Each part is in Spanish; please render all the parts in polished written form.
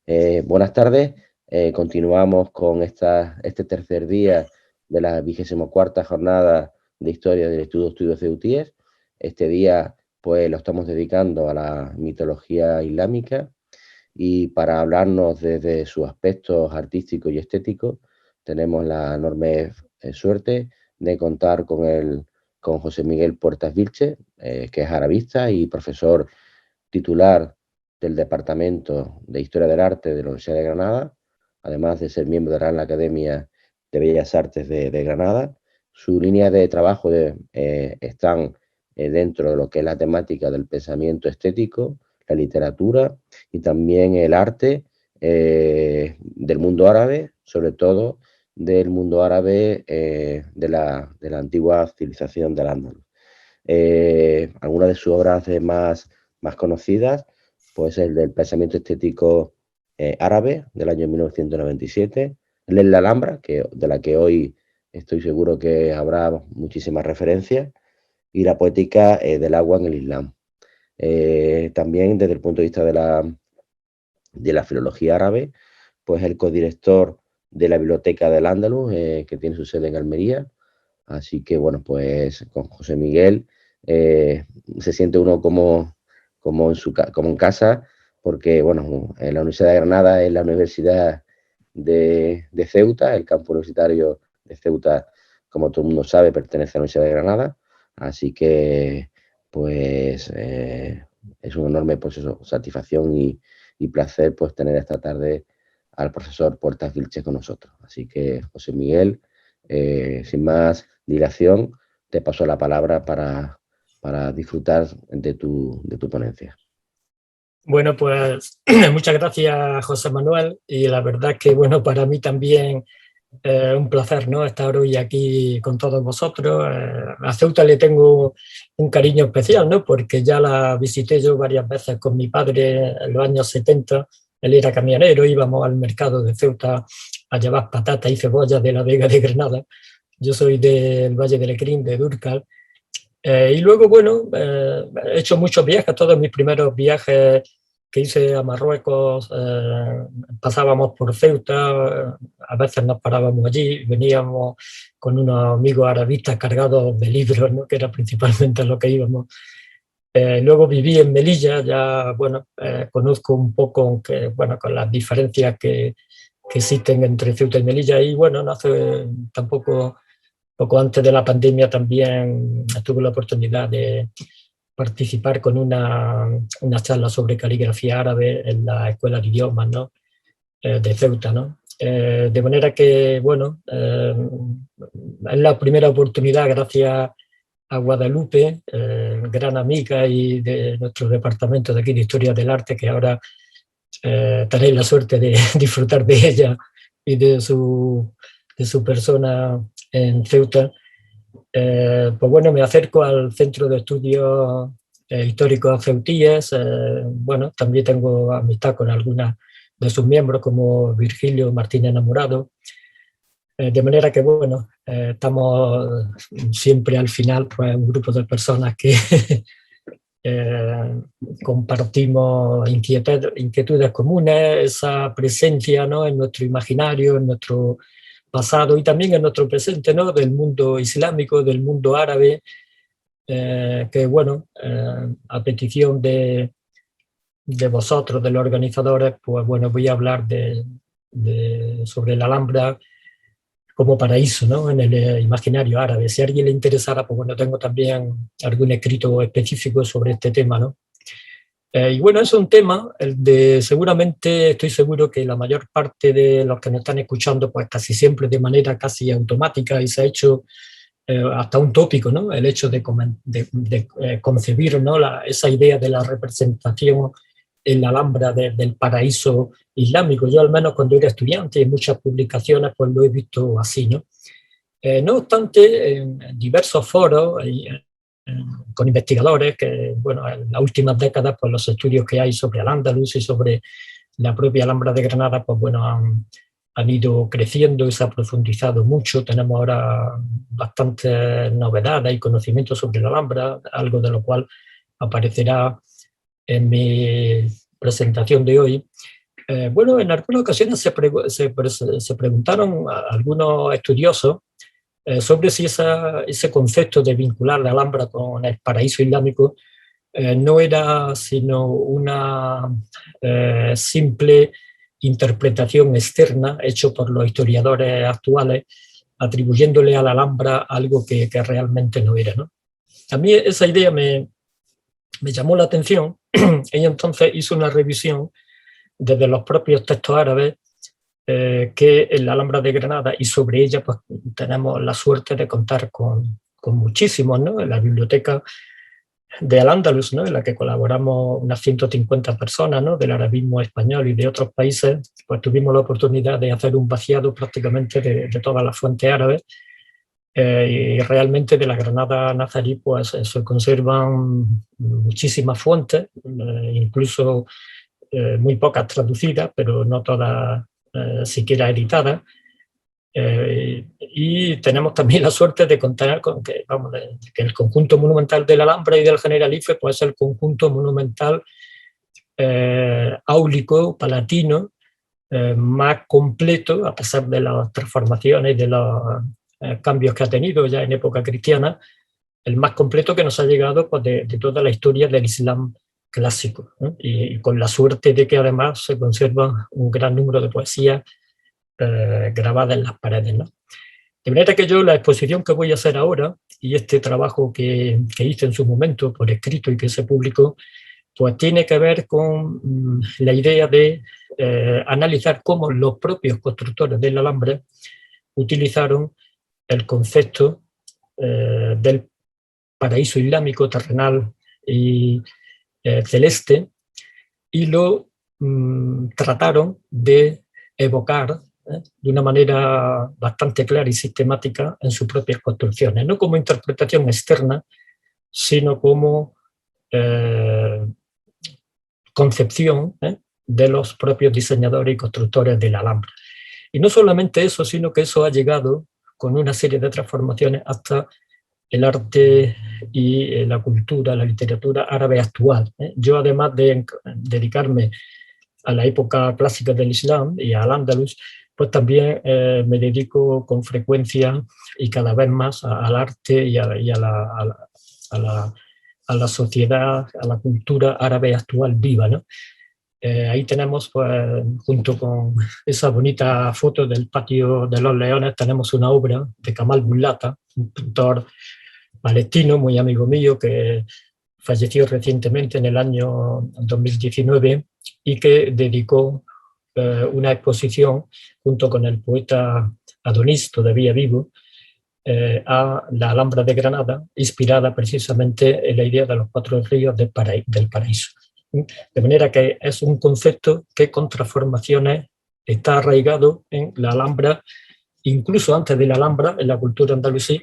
Buenas tardes. Continuamos con este tercer día de la 24ª jornada de Historia del Estudio Ceutíes. Este día pues lo estamos dedicando a la mitología islámica, y para hablarnos desde sus aspectos artísticos y estéticos tenemos la enorme suerte de contar con José Miguel Puertas Vilches, que es arabista y profesor titular del Departamento de Historia del Arte de la Universidad de Granada, además de ser miembro de la Real Academia de Bellas Artes de Granada. Su línea de trabajo están dentro de lo que es la temática del pensamiento estético, la literatura y también el arte del mundo árabe, sobre todo del mundo árabe de la antigua civilización del Andaluz. Algunas de sus obras más conocidas, pues el del pensamiento estético árabe del año 1997, el La Alhambra, de la que hoy estoy seguro que habrá muchísimas referencias, y la poética del agua en el Islam. También desde el punto de vista de la filología árabe, pues el codirector de la Biblioteca del Andaluz, que tiene su sede en Almería. Así que bueno, pues con José Miguel se siente uno como en casa, porque bueno, la Universidad de Granada es la Universidad de Ceuta, el campo universitario de Ceuta, como todo el mundo sabe, pertenece a la Universidad de Granada. Así que pues es un enorme, pues eso, satisfacción y placer pues tener esta tarde al profesor Puertas Vilches con nosotros. Así que José Miguel, sin más dilación, te paso la palabra para disfrutar de tu ponencia. Bueno, pues muchas gracias, José Manuel, y la verdad es que, bueno, para mí también un placer, ¿no?, estar hoy aquí con todos vosotros. A Ceuta le tengo un cariño especial, ¿no?, porque ya la visité yo varias veces con mi padre en los años 70. Él era camionero, íbamos al mercado de Ceuta a llevar patatas y cebollas de la Vega de Granada. Yo soy del Valle del Lecrín, de Dúrcal. Y luego, bueno, he hecho muchos viajes. Todos mis primeros viajes que hice a Marruecos, pasábamos por Ceuta, a veces nos parábamos allí, veníamos con unos amigos arabistas cargados de libros, ¿no?, que era principalmente lo que íbamos. Luego viví en Melilla. Ya, bueno, conozco un poco, aunque, bueno, con las diferencias que existen entre Ceuta y Melilla, y bueno, no hace tampoco, poco antes de la pandemia, también tuve la oportunidad de participar con una charla sobre caligrafía árabe en la Escuela de Idiomas, ¿no?, de Ceuta, ¿no? De manera que, bueno, es la primera oportunidad, gracias a Guadalupe, gran amiga y de nuestro departamento de aquí de Historia del Arte, que ahora tenéis la suerte de disfrutar de ella y de su persona en Ceuta. Pues bueno, me acerco al Centro de Estudios Históricos Ceutíes. Bueno, también tengo amistad con algunas de sus miembros, como Virgilio Martínez Enamorado. De manera que, bueno, estamos siempre al final, pues, un grupo de personas que compartimos inquietudes comunes, esa presencia, ¿no?, en nuestro imaginario, en nuestro pasado y también en nuestro presente, ¿no?, del mundo islámico, del mundo árabe, que, bueno, a petición de vosotros, de los organizadores, pues bueno, voy a hablar sobre la Alhambra como paraíso, ¿no?, en el imaginario árabe. Si a alguien le interesara, pues bueno, tengo también algún escrito específico sobre este tema, ¿no? Y bueno, es un tema, el de, seguramente, estoy seguro que la mayor parte de los que nos están escuchando, pues casi siempre de manera casi automática, y se ha hecho hasta un tópico, ¿no?, el hecho de concebir, ¿no?, esa idea de la representación en la Alhambra del paraíso islámico. Yo, al menos cuando era estudiante, en muchas publicaciones, pues lo he visto así, ¿no? No obstante, en diversos foros con investigadores que, bueno, en las últimas décadas, pues los estudios que hay sobre Al-Ándalus y sobre la propia Alhambra de Granada, pues bueno, han ido creciendo y se ha profundizado mucho. Tenemos ahora bastantes novedades y conocimientos sobre la Alhambra, algo de lo cual aparecerá en mi presentación de hoy. Bueno, en algunas ocasiones se preguntaron a algunos estudiosos sobre si ese concepto de vincular la Alhambra con el paraíso islámico no era sino una simple interpretación externa hecha por los historiadores actuales, atribuyéndole a la Alhambra algo que realmente no era, ¿no? A mí esa idea me llamó la atención y entonces hice una revisión desde los propios textos árabes que en la Alhambra de Granada, y sobre ella pues tenemos la suerte de contar con muchísimos, ¿no? En la biblioteca de Al-Ándalus, ¿no? En la que colaboramos unas 150 personas, ¿no? Del arabismo español y de otros países, pues tuvimos la oportunidad de hacer un vaciado prácticamente de todas las fuentes árabes, y realmente de la Granada nazarí pues se conservan muchísimas fuentes, incluso muy pocas traducidas, pero no todas siquiera editadas. Y tenemos también la suerte de contar con que, vamos, que el conjunto monumental de la Alhambra y del Generalife pues, es el conjunto monumental áulico, palatino, más completo, a pesar de las transformaciones y de los cambios que ha tenido ya en época cristiana, el más completo que nos ha llegado pues, de toda la historia del Islam clásico, ¿no? Y con la suerte de que además se conserva un gran número de poesías grabadas en las paredes, ¿no? De manera que yo la exposición que voy a hacer ahora y este trabajo que hice en su momento por escrito y que se publicó, pues tiene que ver con la idea de analizar cómo los propios constructores del Alhambra utilizaron el concepto del paraíso islámico terrenal y celeste, y lo trataron de evocar de una manera bastante clara y sistemática en sus propias construcciones, no como interpretación externa, sino como concepción de los propios diseñadores y constructores de la Alhambra. Y no solamente eso, sino que eso ha llegado con una serie de transformaciones hasta el arte y la cultura, la literatura árabe actual. Yo, además de dedicarme a la época clásica del Islam y al Andalus, pues también me dedico con frecuencia y cada vez más al arte y a la sociedad, a la cultura árabe actual viva, ¿no? Ahí tenemos, pues, junto con esa bonita foto del patio de los Leones, tenemos una obra de Kamal Bullata, un pintor palestino muy amigo mío que falleció recientemente en el año 2019 y que dedicó una exposición junto con el poeta Adonis, todavía vivo, a la Alhambra de Granada, inspirada precisamente en la idea de los 4 ríos del paraíso. De manera que es un concepto que con transformaciones está arraigado en la Alhambra, incluso antes de la Alhambra, en la cultura andalusí,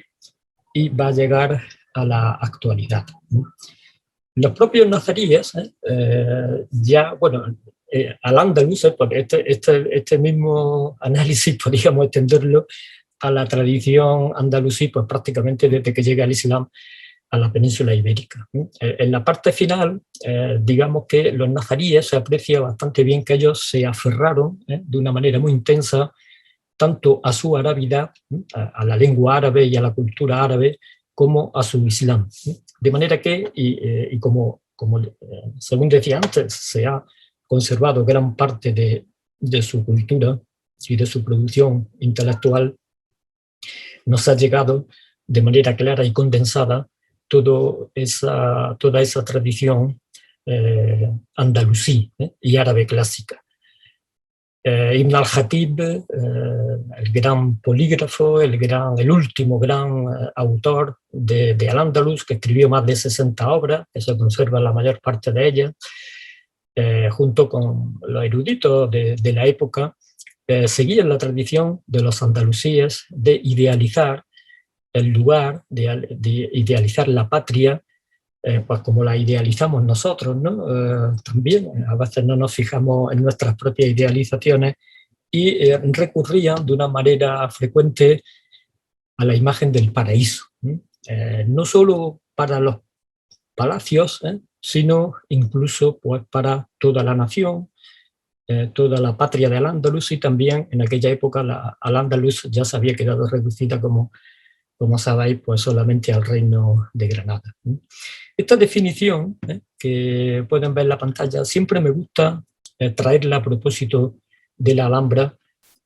y va a llegar a la actualidad. Los propios nazaríes, ya, bueno, al andaluz, porque este mismo análisis podríamos extenderlo a la tradición andalusí, pues prácticamente desde que llega el Islam a la península ibérica. En la parte final, digamos que los nazaríes se aprecia bastante bien que ellos se aferraron de una manera muy intensa tanto a su arabidad, a la lengua árabe y a la cultura árabe, como a su Islam. De manera que, y como según decía antes, se ha conservado gran parte de su cultura y de su producción intelectual, nos ha llegado de manera clara y condensada toda esa tradición andalusí y árabe clásica. Ibn al-Khatib, el gran polígrafo, el último gran autor de Al-Ándalus, que escribió más de 60 obras, que se conserva la mayor parte de ellas, junto con los eruditos de la época, seguían la tradición de los andalusíes de idealizar el lugar, de idealizar la patria, pues como la idealizamos nosotros, ¿no? También a veces no nos fijamos en nuestras propias idealizaciones y recurrían de una manera frecuente a la imagen del paraíso, no solo para los palacios, sino incluso pues, para toda la nación, toda la patria de Al-Ándalus, y también en aquella época Al-Ándalus ya se había quedado reducida, como sabéis, pues solamente al reino de Granada. Esta definición, que pueden ver en la pantalla, siempre me gusta traerla a propósito de la Alhambra,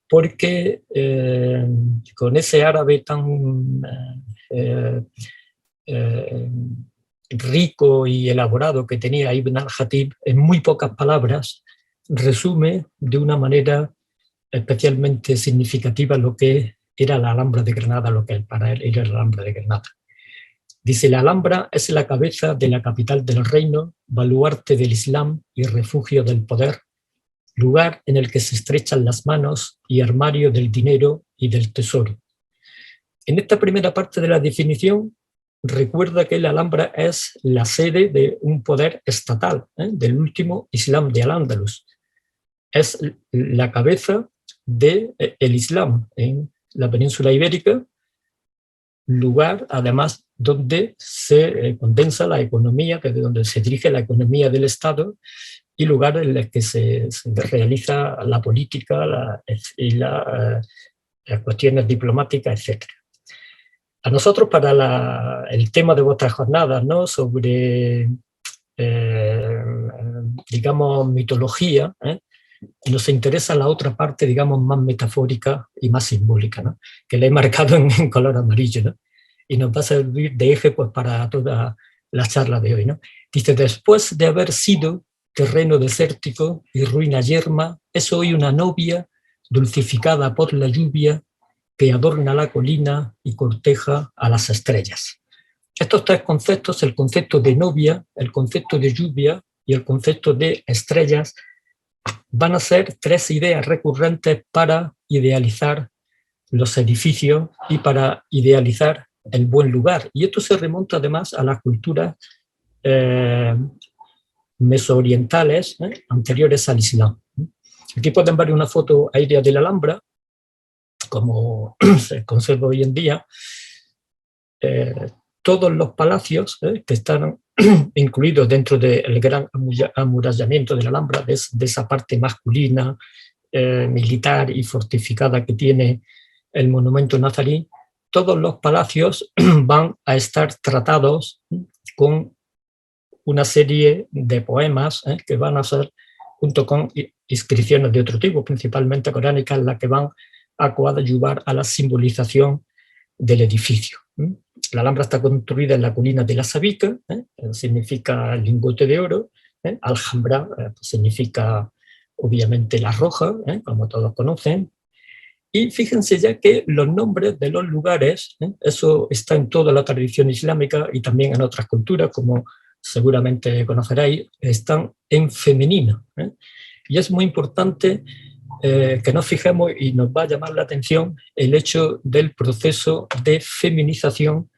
porque con ese árabe tan rico y elaborado que tenía Ibn al-Jatib, en muy pocas palabras resume de una manera especialmente significativa lo que era la Alhambra de Granada, lo que para él era la Alhambra de Granada. Dice: la Alhambra es la cabeza de la capital del reino, baluarte del Islam y refugio del poder, lugar en el que se estrechan las manos y armario del dinero y del tesoro. En esta primera parte de la definición, recuerda que la Alhambra es la sede de un poder estatal, del último Islam de Al-Ándalus. Es la cabeza del Islam en la península ibérica, lugar además donde se condensa la economía, desde donde se dirige la economía del Estado, y lugar en el que se realiza la política y las cuestiones diplomáticas, etc. A nosotros, para el tema de vuestras jornadas, ¿no?, sobre, digamos, mitología, nos interesa la otra parte, digamos, más metafórica y más simbólica, ¿no?, que le he marcado en color amarillo, ¿no?, y nos va a servir de eje, pues, para toda la charla de hoy, ¿no? Dice: después de haber sido terreno desértico y ruina yerma, es hoy una novia dulcificada por la lluvia que adorna la colina y corteja a las estrellas. Estos tres conceptos, el concepto de novia, el concepto de lluvia y el concepto de estrellas, van a ser tres ideas recurrentes para idealizar los edificios y para idealizar el buen lugar. Y esto se remonta además a las culturas mesoorientales, anteriores al Islam. Aquí pueden ver una foto aérea de la Alhambra, como se conserva hoy en día. Todos los palacios que están incluidos dentro del gran amurallamiento de la Alhambra, de esa parte masculina, militar y fortificada que tiene el monumento nazarí, todos los palacios van a estar tratados con una serie de poemas que van a ser, junto con inscripciones de otro tipo, principalmente coránicas, las que van a coadyuvar a la simbolización del edificio. La Alhambra está construida en la colina de la Sabica, significa lingote de oro. Alhambra significa, obviamente, la roja, como todos conocen. Y fíjense ya que los nombres de los lugares, eso está en toda la tradición islámica y también en otras culturas, como seguramente conoceréis, están en femenino. Y es muy importante que nos fijemos, y nos va a llamar la atención el hecho del proceso de feminización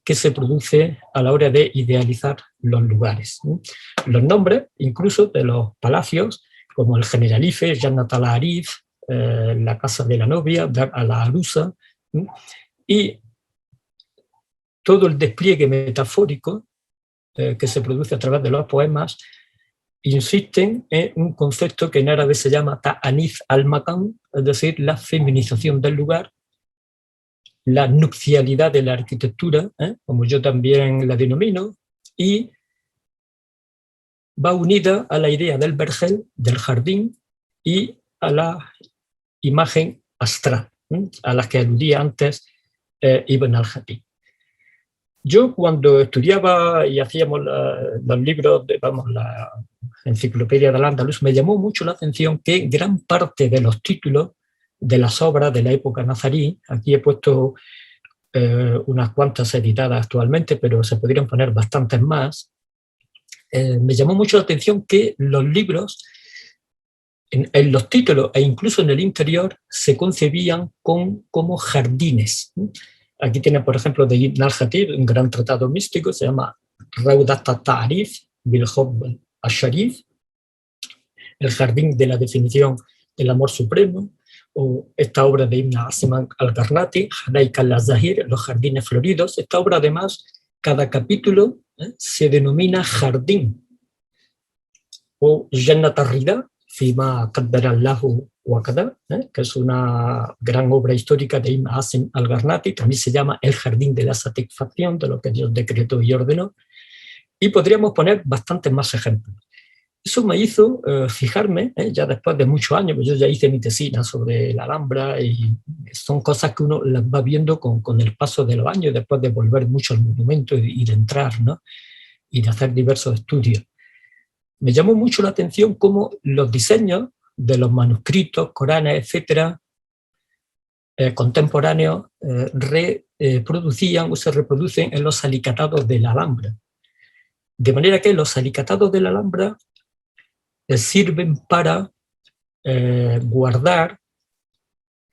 que se produce a la hora de idealizar los lugares. Los nombres, incluso de los palacios, como el Generalife, Jannat al-Arif, la casa de la novia, Dar al-Arusa, y todo el despliegue metafórico que se produce a través de los poemas, insisten en un concepto que en árabe se llama ta'anif al-makan, es decir, la feminización del lugar, la nupcialidad de la arquitectura, como yo también la denomino, y va unida a la idea del vergel, del jardín, y a la imagen astral, a las que aludía antes Ibn al-Jatib. Yo, cuando estudiaba y hacíamos los libros, la enciclopedia de Al-Ándalus, me llamó mucho la atención que gran parte de los títulos de las obras de la época nazarí, aquí he puesto unas cuantas editadas actualmente, pero se podrían poner bastantes más, me llamó mucho la atención que los libros, en los títulos e incluso en el interior, se concebían como jardines. Aquí tiene, por ejemplo, de Ibn al-Jatib, un gran tratado místico, se llama Raudat al-Ta'rif bil-Hubb al-Sharif, el jardín de la definición del amor supremo, o esta obra de Ibn Asim al-Karnati, Hadaik al-Zahir, los jardines floridos. Esta obra, además, cada capítulo se denomina jardín, o Jannat al-Rida, Fima Qaddarallahu wa Qadar, que es una gran obra histórica de Ibn Asim al-Gharnati, también se llama El jardín de la satisfacción, de lo que Dios decretó y ordenó, y podríamos poner bastantes más ejemplos. Eso me hizo fijarme, ya después de muchos años, pues yo ya hice mi tesina sobre la Alhambra y son cosas que uno las va viendo con el paso de los años, después de volver mucho al monumento y de entrar, ¿no? Y de hacer diversos estudios. Me llamó mucho la atención cómo los diseños de los manuscritos, Coranes, etcétera, contemporáneos, reproducían o se reproducen en los alicatados de la Alhambra. De manera que los alicatados de la Alhambra sirven para guardar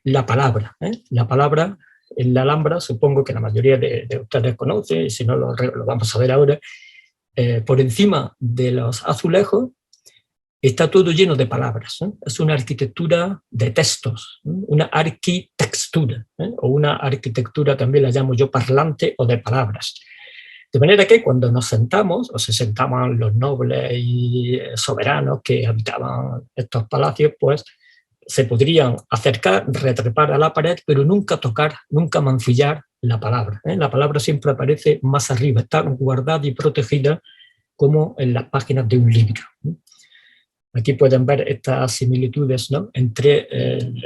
la palabra. La palabra en la Alhambra, supongo que la mayoría de ustedes conocen, y si no lo vamos a ver ahora, por encima de los azulejos está todo lleno de palabras. Es una arquitectura de textos, una arquitectura, o una arquitectura también la llamo yo parlante o de palabras. De manera que cuando nos sentamos, o se sentaban los nobles y soberanos que habitaban estos palacios, pues se podrían acercar, retrepar a la pared, pero nunca tocar, nunca mancillar la palabra. La palabra siempre aparece más arriba, está guardada y protegida como en las páginas de un libro. Aquí pueden ver estas similitudes, ¿no?, entre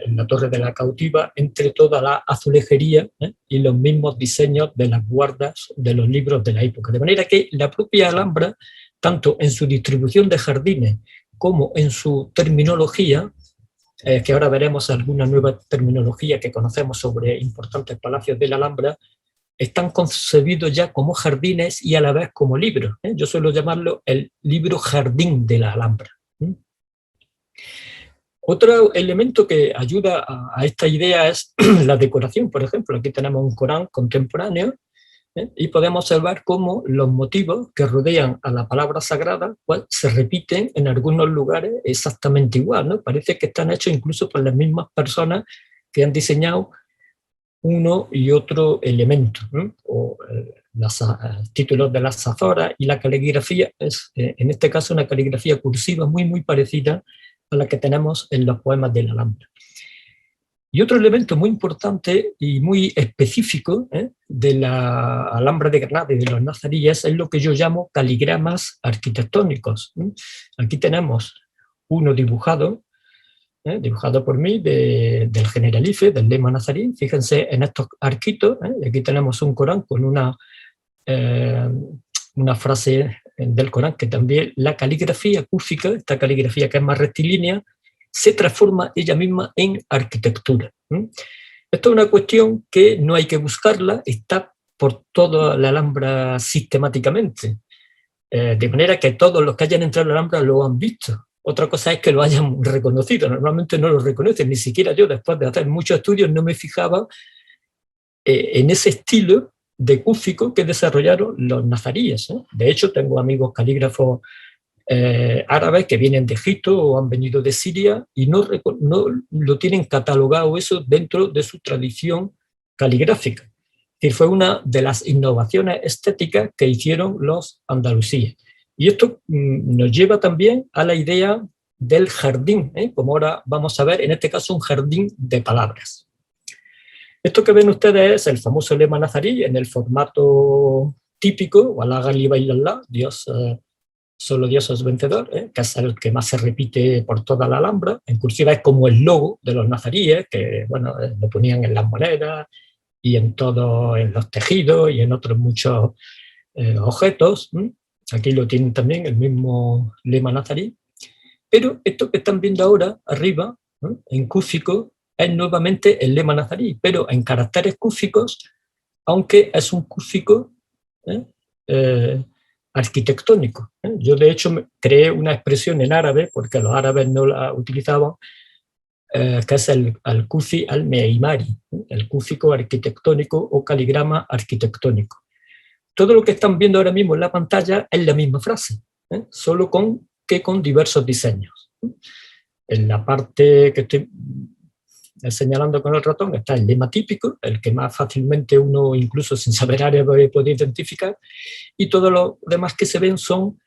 la Torre de la Cautiva, entre toda la azulejería y los mismos diseños de las guardas de los libros de la época. De manera que la propia Alhambra, tanto en su distribución de jardines como en su terminología, que ahora veremos alguna nueva terminología que conocemos sobre importantes palacios de la Alhambra, están concebidos ya como jardines y a la vez como libros. Yo suelo llamarlo el libro jardín de la Alhambra. Otro elemento que ayuda a esta idea es la decoración. Por ejemplo, aquí tenemos un Corán contemporáneo y podemos observar cómo los motivos que rodean a la palabra sagrada, pues, se repiten en algunos lugares exactamente igual, ¿no? Parece que están hechos incluso por las mismas personas que han diseñado uno y otro elemento, ¿no? O los títulos de las zazoras y la caligrafía es, en este caso, una caligrafía cursiva muy parecida a la que tenemos en los poemas de la Alhambra. Y otro elemento muy importante y muy específico de la Alhambra de Granada y de los nazaríes es lo que yo llamo caligramas arquitectónicos. Aquí tenemos uno dibujado por mí, del Generalife, del lema nazarí. Fíjense en estos arquitos, aquí tenemos un Corán con una frase del Corán que también la caligrafía cúfica, esta caligrafía que es más rectilínea, se transforma ella misma en arquitectura. Esto es una cuestión que no hay que buscarla, está por toda la Alhambra sistemáticamente, de manera que todos los que hayan entrado en la Alhambra lo han visto. Otra cosa es que lo hayan reconocido, normalmente no lo reconocen, ni siquiera yo, después de hacer muchos estudios, no me fijaba en ese estilo de cúfico que desarrollaron los nazaríes. De hecho, tengo amigos calígrafos árabes que vienen de Egipto o han venido de Siria y no lo tienen catalogado eso dentro de su tradición caligráfica. Y fue una de las innovaciones estéticas que hicieron los andalusíes. Y esto nos lleva también a la idea del jardín, como ahora vamos a ver, en este caso un jardín de palabras. Esto que ven ustedes es el famoso lema nazarí en el formato típico, Walá ghaliba illallah, Dios, solo Dios es vencedor, que es el que más se repite por toda la Alhambra. En cursiva es como el logo de los nazaríes, que bueno, lo ponían en las monedas y en los tejidos y en otros muchos objetos. Aquí lo tienen también, el mismo lema nazarí. Pero esto que están viendo ahora, arriba, en cúfico, es nuevamente el lema nazarí, pero en caracteres cúficos, aunque es un cúfico arquitectónico. Yo, de hecho, creé una expresión en árabe, porque los árabes no la utilizaban, que es el al-kufi al-meimari, el cúfico arquitectónico o caligrama arquitectónico. Todo lo que están viendo ahora mismo en la pantalla es la misma frase, solo con diversos diseños. En la parte que estoy señalando con el ratón está el lema típico, el que más fácilmente uno, incluso sin saber árabe, puede identificar, y todos los demás que se ven son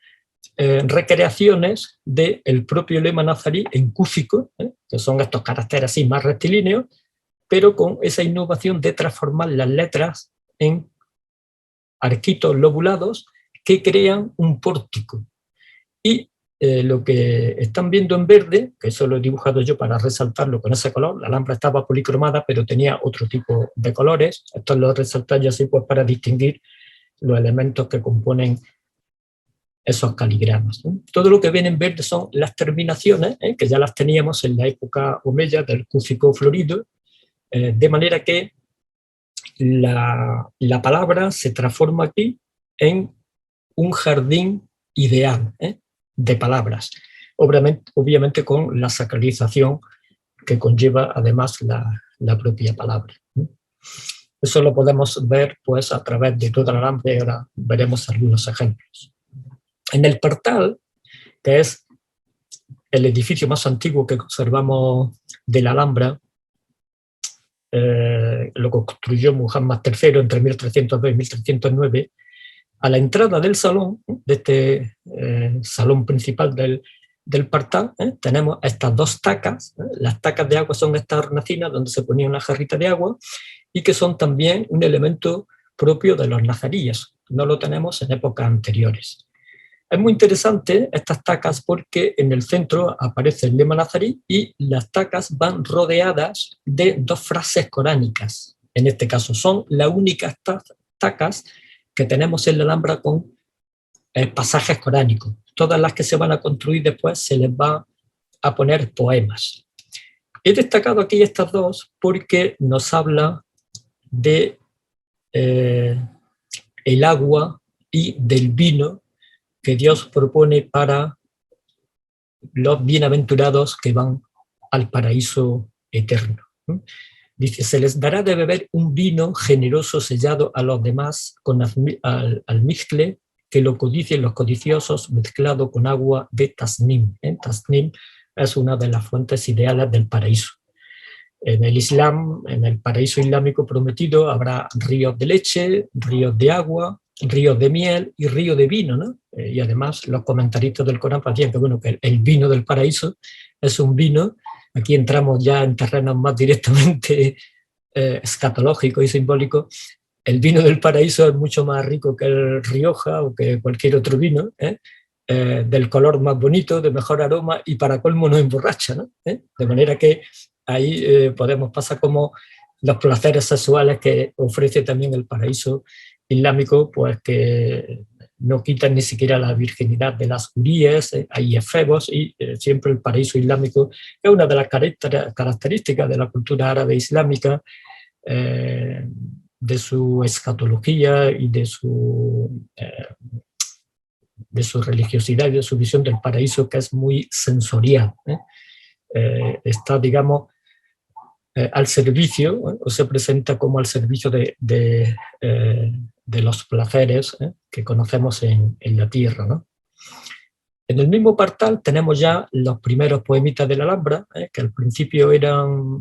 recreaciones del propio lema nazarí en cúfico, que son estos caracteres así más rectilíneos, pero con esa innovación de transformar las letras en arquitos lobulados que crean un pórtico. Y lo que están viendo en verde, que eso lo he dibujado yo para resaltarlo con ese color, la lámpara estaba policromada, pero tenía otro tipo de colores. Esto lo he resaltado yo así pues para distinguir los elementos que componen esos caligramas, ¿no? Todo lo que ven en verde son las terminaciones, que ya las teníamos en la época omeya del cúfico florido, de manera que la palabra se transforma aquí en un jardín ideal de palabras, obviamente con la sacralización que conlleva además la propia palabra. Eso lo podemos ver pues, a través de toda la lámpara y ahora veremos algunos ejemplos. En el Partal, que es el edificio más antiguo que conservamos de la Alhambra, lo construyó Muhammad III entre 1302 y 1309, a la entrada del salón, de este salón principal del Partal, tenemos estas dos tacas. Las tacas de agua son estas hornacinas donde se ponía una jarrita de agua y que son también un elemento propio de los nazaríes. No lo tenemos en épocas anteriores. Es muy interesante estas tacas porque en el centro aparece el lema nazarí y las tacas van rodeadas de dos frases coránicas. En este caso son las únicas tacas que tenemos en la Alhambra con pasajes coránicos. Todas las que se van a construir después se les va a poner poemas. He destacado aquí estas dos porque nos habla de el agua y del vino que Dios propone para los bienaventurados que van al paraíso eterno. Dice, se les dará de beber un vino generoso sellado a los demás con almizcle, que lo codicien los codiciosos, mezclado con agua de tasnim. Tasnim es una de las fuentes ideales del paraíso. En el Islam, en el paraíso islámico prometido, habrá ríos de leche, ríos de agua, ríos de miel y río de vino, ¿no? Y además los comentaristas del Corán decían que, bueno, que el vino del paraíso es un vino. Aquí entramos ya en terrenos más directamente escatológicos y simbólicos. El vino del paraíso es mucho más rico que el Rioja o que cualquier otro vino, del color más bonito, de mejor aroma y para colmo no emborracha, ¿no? De manera que ahí podemos pasar como los placeres sexuales que ofrece también el paraíso islámico, pues que no quitan ni siquiera la virginidad de las huríes, hay efebos y siempre el paraíso islámico es una de las características de la cultura árabe islámica, de su escatología y de su religiosidad y de su visión del paraíso, que es muy sensorial. Está, digamos, al servicio, o se presenta como al servicio de los placeres que conocemos en la tierra, ¿no? En el mismo Partal tenemos ya los primeros poemitas de la Alhambra, que al principio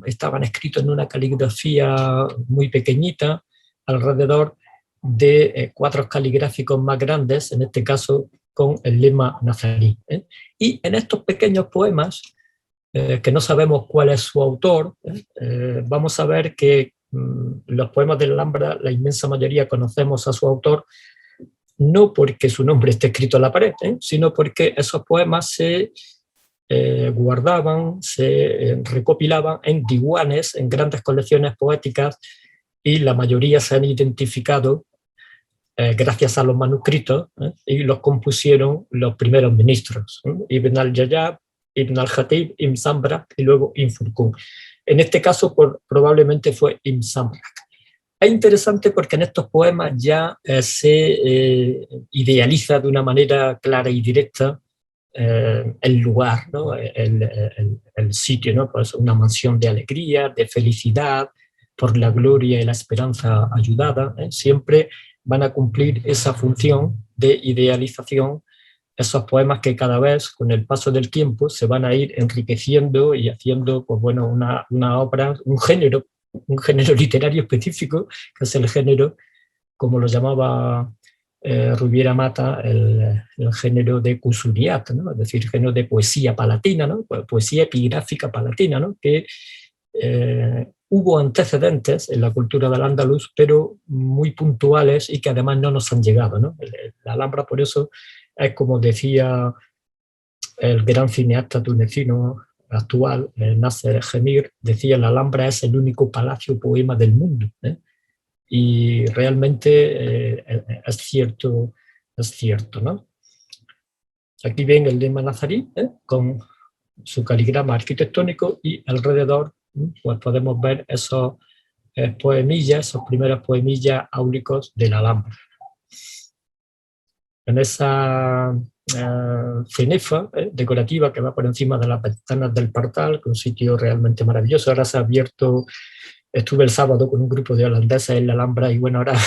estaban escritos en una caligrafía muy pequeñita, alrededor de cuadros caligráficos más grandes, en este caso con el lema nazarí. Y en estos pequeños poemas, que no sabemos cuál es su autor, vamos a ver que los poemas de la Alhambra, la inmensa mayoría conocemos a su autor, no porque su nombre esté escrito en la pared, sino porque esos poemas se guardaban, se recopilaban en diwanés, en grandes colecciones poéticas, y la mayoría se han identificado gracias a los manuscritos, y los compusieron los primeros ministros, Ibn al-Jayab, Ibn al-Khatib, Ibn Sambrak y luego Ibn Furqun. En este caso probablemente fue Ibn Sambrak. Es interesante porque en estos poemas ya se idealiza de una manera clara y directa el lugar, ¿no? el sitio, ¿no? Pues una mansión de alegría, de felicidad, por la gloria y la esperanza ayudada. Siempre van a cumplir esa función de idealización, esos poemas que cada vez, con el paso del tiempo, se van a ir enriqueciendo y haciendo, pues bueno, una obra, un género literario específico, que es el género, como lo llamaba Rubiera Mata el género de Kusuriat, ¿no? Es decir, género de poesía palatina, ¿no? Poesía epigráfica palatina, ¿no? Que hubo antecedentes en la cultura del Andaluz, pero muy puntuales y que además no nos han llegado, ¿no? La Alhambra, por eso, es como decía el gran cineasta tunecino actual, Nasser Hemir, decía: la Alhambra es el único palacio poema del mundo, ¿eh? Y realmente es cierto, ¿no? Aquí ven el lema nazarí, con su caligrama arquitectónico, y alrededor pues podemos ver esos poemillas, esos primeros poemillas áulicos de la Alhambra. En esa cenefa decorativa que va por encima de las ventanas del portal, que es un sitio realmente maravilloso. Ahora se ha abierto, estuve el sábado con un grupo de holandeses en la Alhambra, y bueno, ahora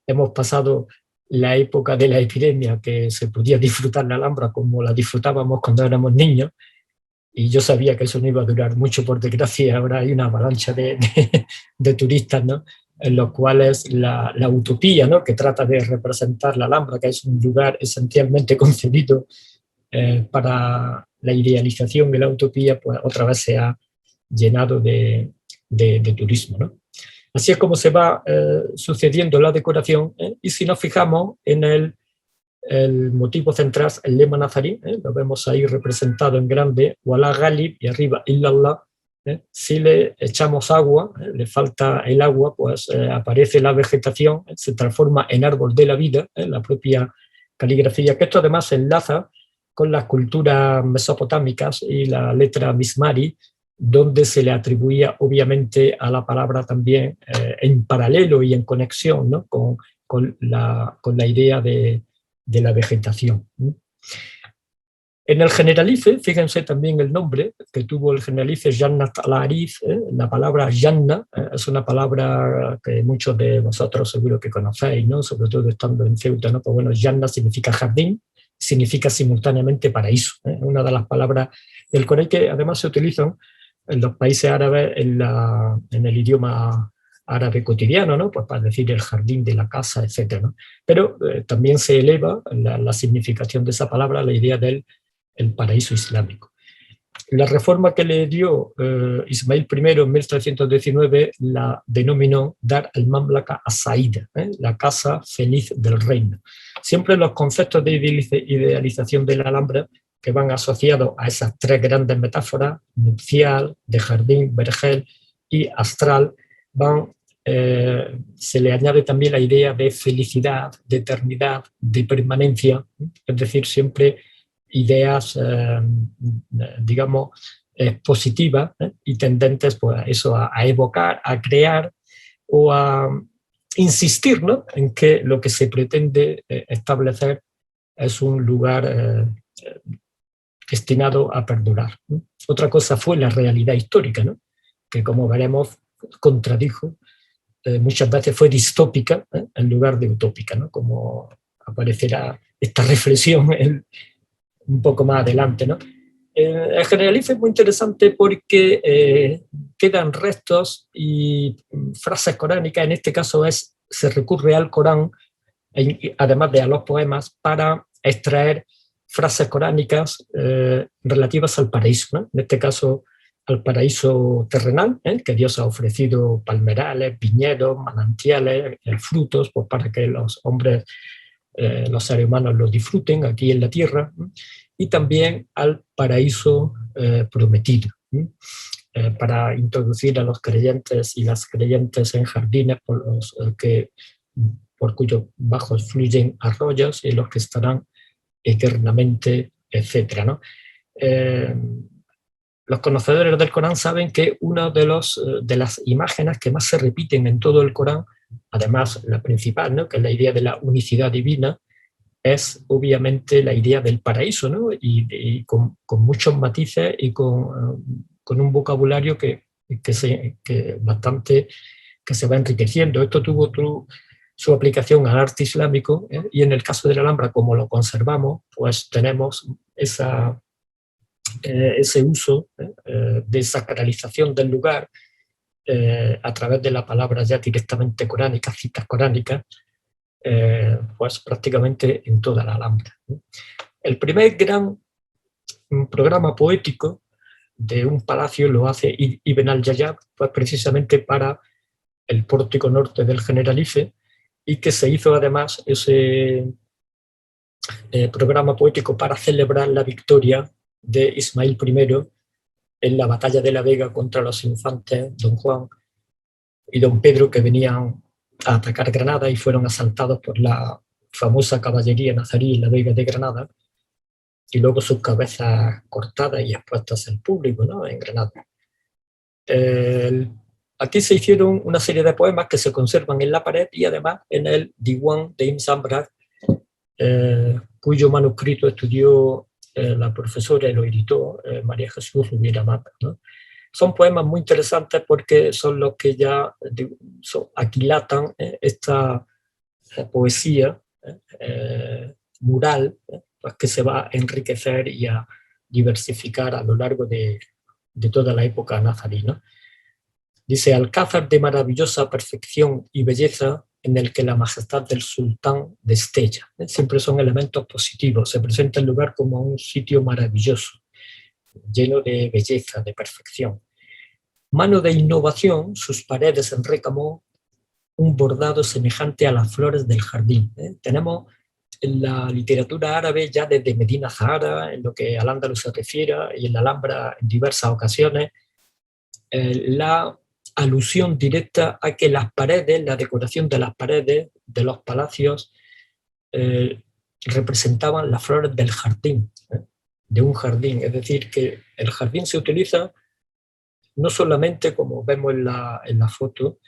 hemos pasado la época de la epidemia, que se podía disfrutar la Alhambra como la disfrutábamos cuando éramos niños, y yo sabía que eso no iba a durar mucho, por desgracia. Ahora hay una avalancha de turistas, ¿no? En los cuales la utopía, ¿no? Que trata de representar la Alhambra, que es un lugar esencialmente concebido para la idealización y la utopía, pues otra vez se ha llenado de turismo, ¿no? Así es como se va sucediendo la decoración, y si nos fijamos en el motivo central, el lema nazarí, lo vemos ahí representado en grande, Wallah Ghalib, y arriba Illallah. Si le echamos agua, le falta el agua, pues aparece la vegetación, se transforma en árbol de la vida, la propia caligrafía, que esto además se enlaza con las culturas mesopotámicas y la letra Mismari, donde se le atribuía obviamente a la palabra también en paralelo y en conexión, ¿no? con la idea de la vegetación. En el Generalife, fíjense también el nombre que tuvo el Generalife, Jannat al-Arif. La palabra Janna es una palabra que muchos de vosotros seguro que conocéis, ¿no? Sobre todo estando en Ceuta, ¿no? Pues bueno, Janna significa jardín, significa simultáneamente paraíso. Una de las palabras del Corán que además se utilizan en los países árabes en el idioma árabe cotidiano, ¿no? Pues para decir el jardín de la casa, etc., ¿no? Pero también se eleva la significación de esa palabra a la idea del el paraíso islámico. La reforma que le dio Ismail I en 1319 la denominó Dar al-Mamlaka as-Saida, la casa feliz del reino. Siempre los conceptos de idealización de la Alhambra, que van asociados a esas tres grandes metáforas, nupcial, de jardín, vergel y astral, se le añade también la idea de felicidad, de eternidad, de permanencia, es decir, siempre ideas, digamos, positivas, y tendentes pues, eso, a evocar, a crear o a insistir, ¿no? En que lo que se pretende establecer es un lugar destinado a perdurar. Otra cosa fue la realidad histórica, ¿no? Que, como veremos, contradijo, muchas veces fue distópica en lugar de utópica, ¿no? Como aparecerá esta reflexión un poco más adelante, ¿no? El Generalife es muy interesante porque quedan restos y frases coránicas. En este caso se recurre al Corán, además de a los poemas, para extraer frases coránicas relativas al paraíso, ¿no? En este caso al paraíso terrenal, que Dios ha ofrecido palmerales, viñedos, manantiales, frutos, pues para que los hombres, los seres humanos los disfruten aquí en la tierra, y también al paraíso prometido, para introducir a los creyentes y las creyentes en jardines por cuyos bajos fluyen arroyos y los que estarán eternamente, etc., ¿no? Los conocedores del Corán saben que una de las imágenes que más se repiten en todo el Corán, además la principal, ¿no? Que es la idea de la unicidad divina, es obviamente la idea del paraíso, ¿no? Y con muchos matices y con un vocabulario que se va enriqueciendo. Esto tuvo su aplicación al arte islámico, y en el caso de la Alhambra, como lo conservamos, pues tenemos ese uso de sacralización del lugar a través de la palabra ya directamente coránica, citas coránicas, pues prácticamente en toda la Alhambra. El primer gran programa poético de un palacio lo hace Ibn al-Jayab, pues precisamente para el pórtico norte del Generalife, y que se hizo además ese programa poético para celebrar la victoria de Ismael I en la batalla de la Vega contra los infantes Don Juan y Don Pedro, que venían a atacar Granada y fueron asaltados por la famosa caballería nazarí en la Vega de Granada, y luego sus cabezas cortadas y expuestas al público, ¿no?, en Granada. Aquí se hicieron una serie de poemas que se conservan en la pared y además en el Diwan de Ibn Samra, cuyo manuscrito estudió la profesora y lo editó María Jesús Rubiera Mata, ¿no? Son poemas muy interesantes porque son los que ya aquilatan esta poesía mural, pues que se va a enriquecer y a diversificar a lo largo de toda la época nazarí, ¿no? Dice: alcázar de maravillosa perfección y belleza en el que la majestad del sultán destella. Siempre son elementos positivos. Se presenta el lugar como un sitio maravilloso, lleno de belleza, de perfección. Mano de innovación, sus paredes enrecamó un bordado semejante a las flores del jardín. Tenemos en la literatura árabe, ya desde Medina Zahara, en lo que al Andalus se refiere, y en la Alhambra en diversas ocasiones, la alusión directa a que las paredes, la decoración de las paredes de los palacios representaban las flores del jardín, de un jardín. Es decir, que el jardín se utiliza no solamente, como vemos en la foto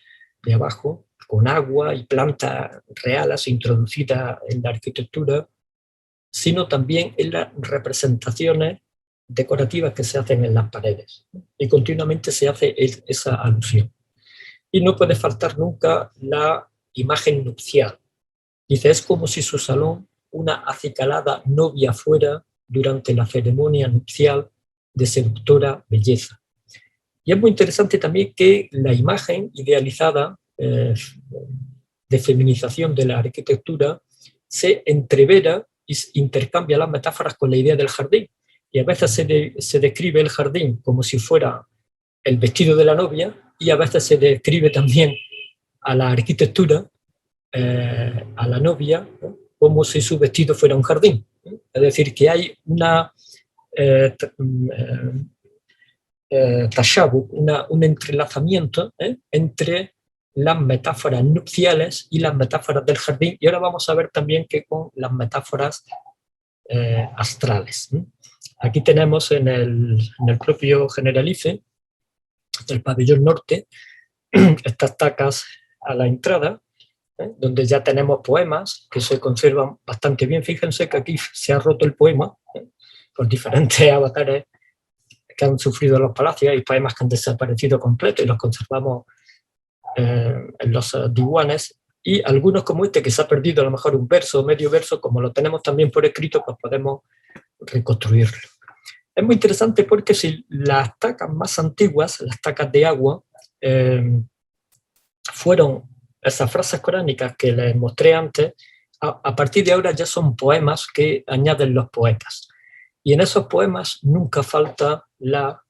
de abajo, con agua y plantas reales introducidas en la arquitectura, sino también en las representaciones decorativas que se hacen en las paredes. Y continuamente se hace esa alusión. Y no puede faltar nunca la imagen nupcial. Dice: es como si su salón una acicalada novia fuera durante la ceremonia nupcial de seductora belleza. Y es muy interesante también que la imagen idealizada de feminización de la arquitectura se entrevera y intercambia las metáforas con la idea del jardín. Y a veces se describe el jardín como si fuera el vestido de la novia, y a veces se describe también a la arquitectura, a la novia, ¿no?, como si su vestido fuera un jardín. Es decir, que hay una tashabuh, un entrelazamiento entre las metáforas nupciales y las metáforas del jardín, y ahora vamos a ver también que con las metáforas astrales. Aquí tenemos en el propio Generalife, del pabellón norte, estas tacas a la entrada, donde ya tenemos poemas que se conservan bastante bien. Fíjense que aquí se ha roto el poema por diferentes avatares que han sufrido los palacios. Hay poemas que han desaparecido completo y los conservamos en los diwanes, y algunos como este, que se ha perdido a lo mejor un verso o medio verso, como lo tenemos también por escrito, pues podemos reconstruirlo. Es muy interesante porque si las tacas más antiguas, las tacas de agua, fueron esas frases coránicas que les mostré antes, a partir de ahora ya son poemas que añaden los poetas. Y en esos poemas nunca falta la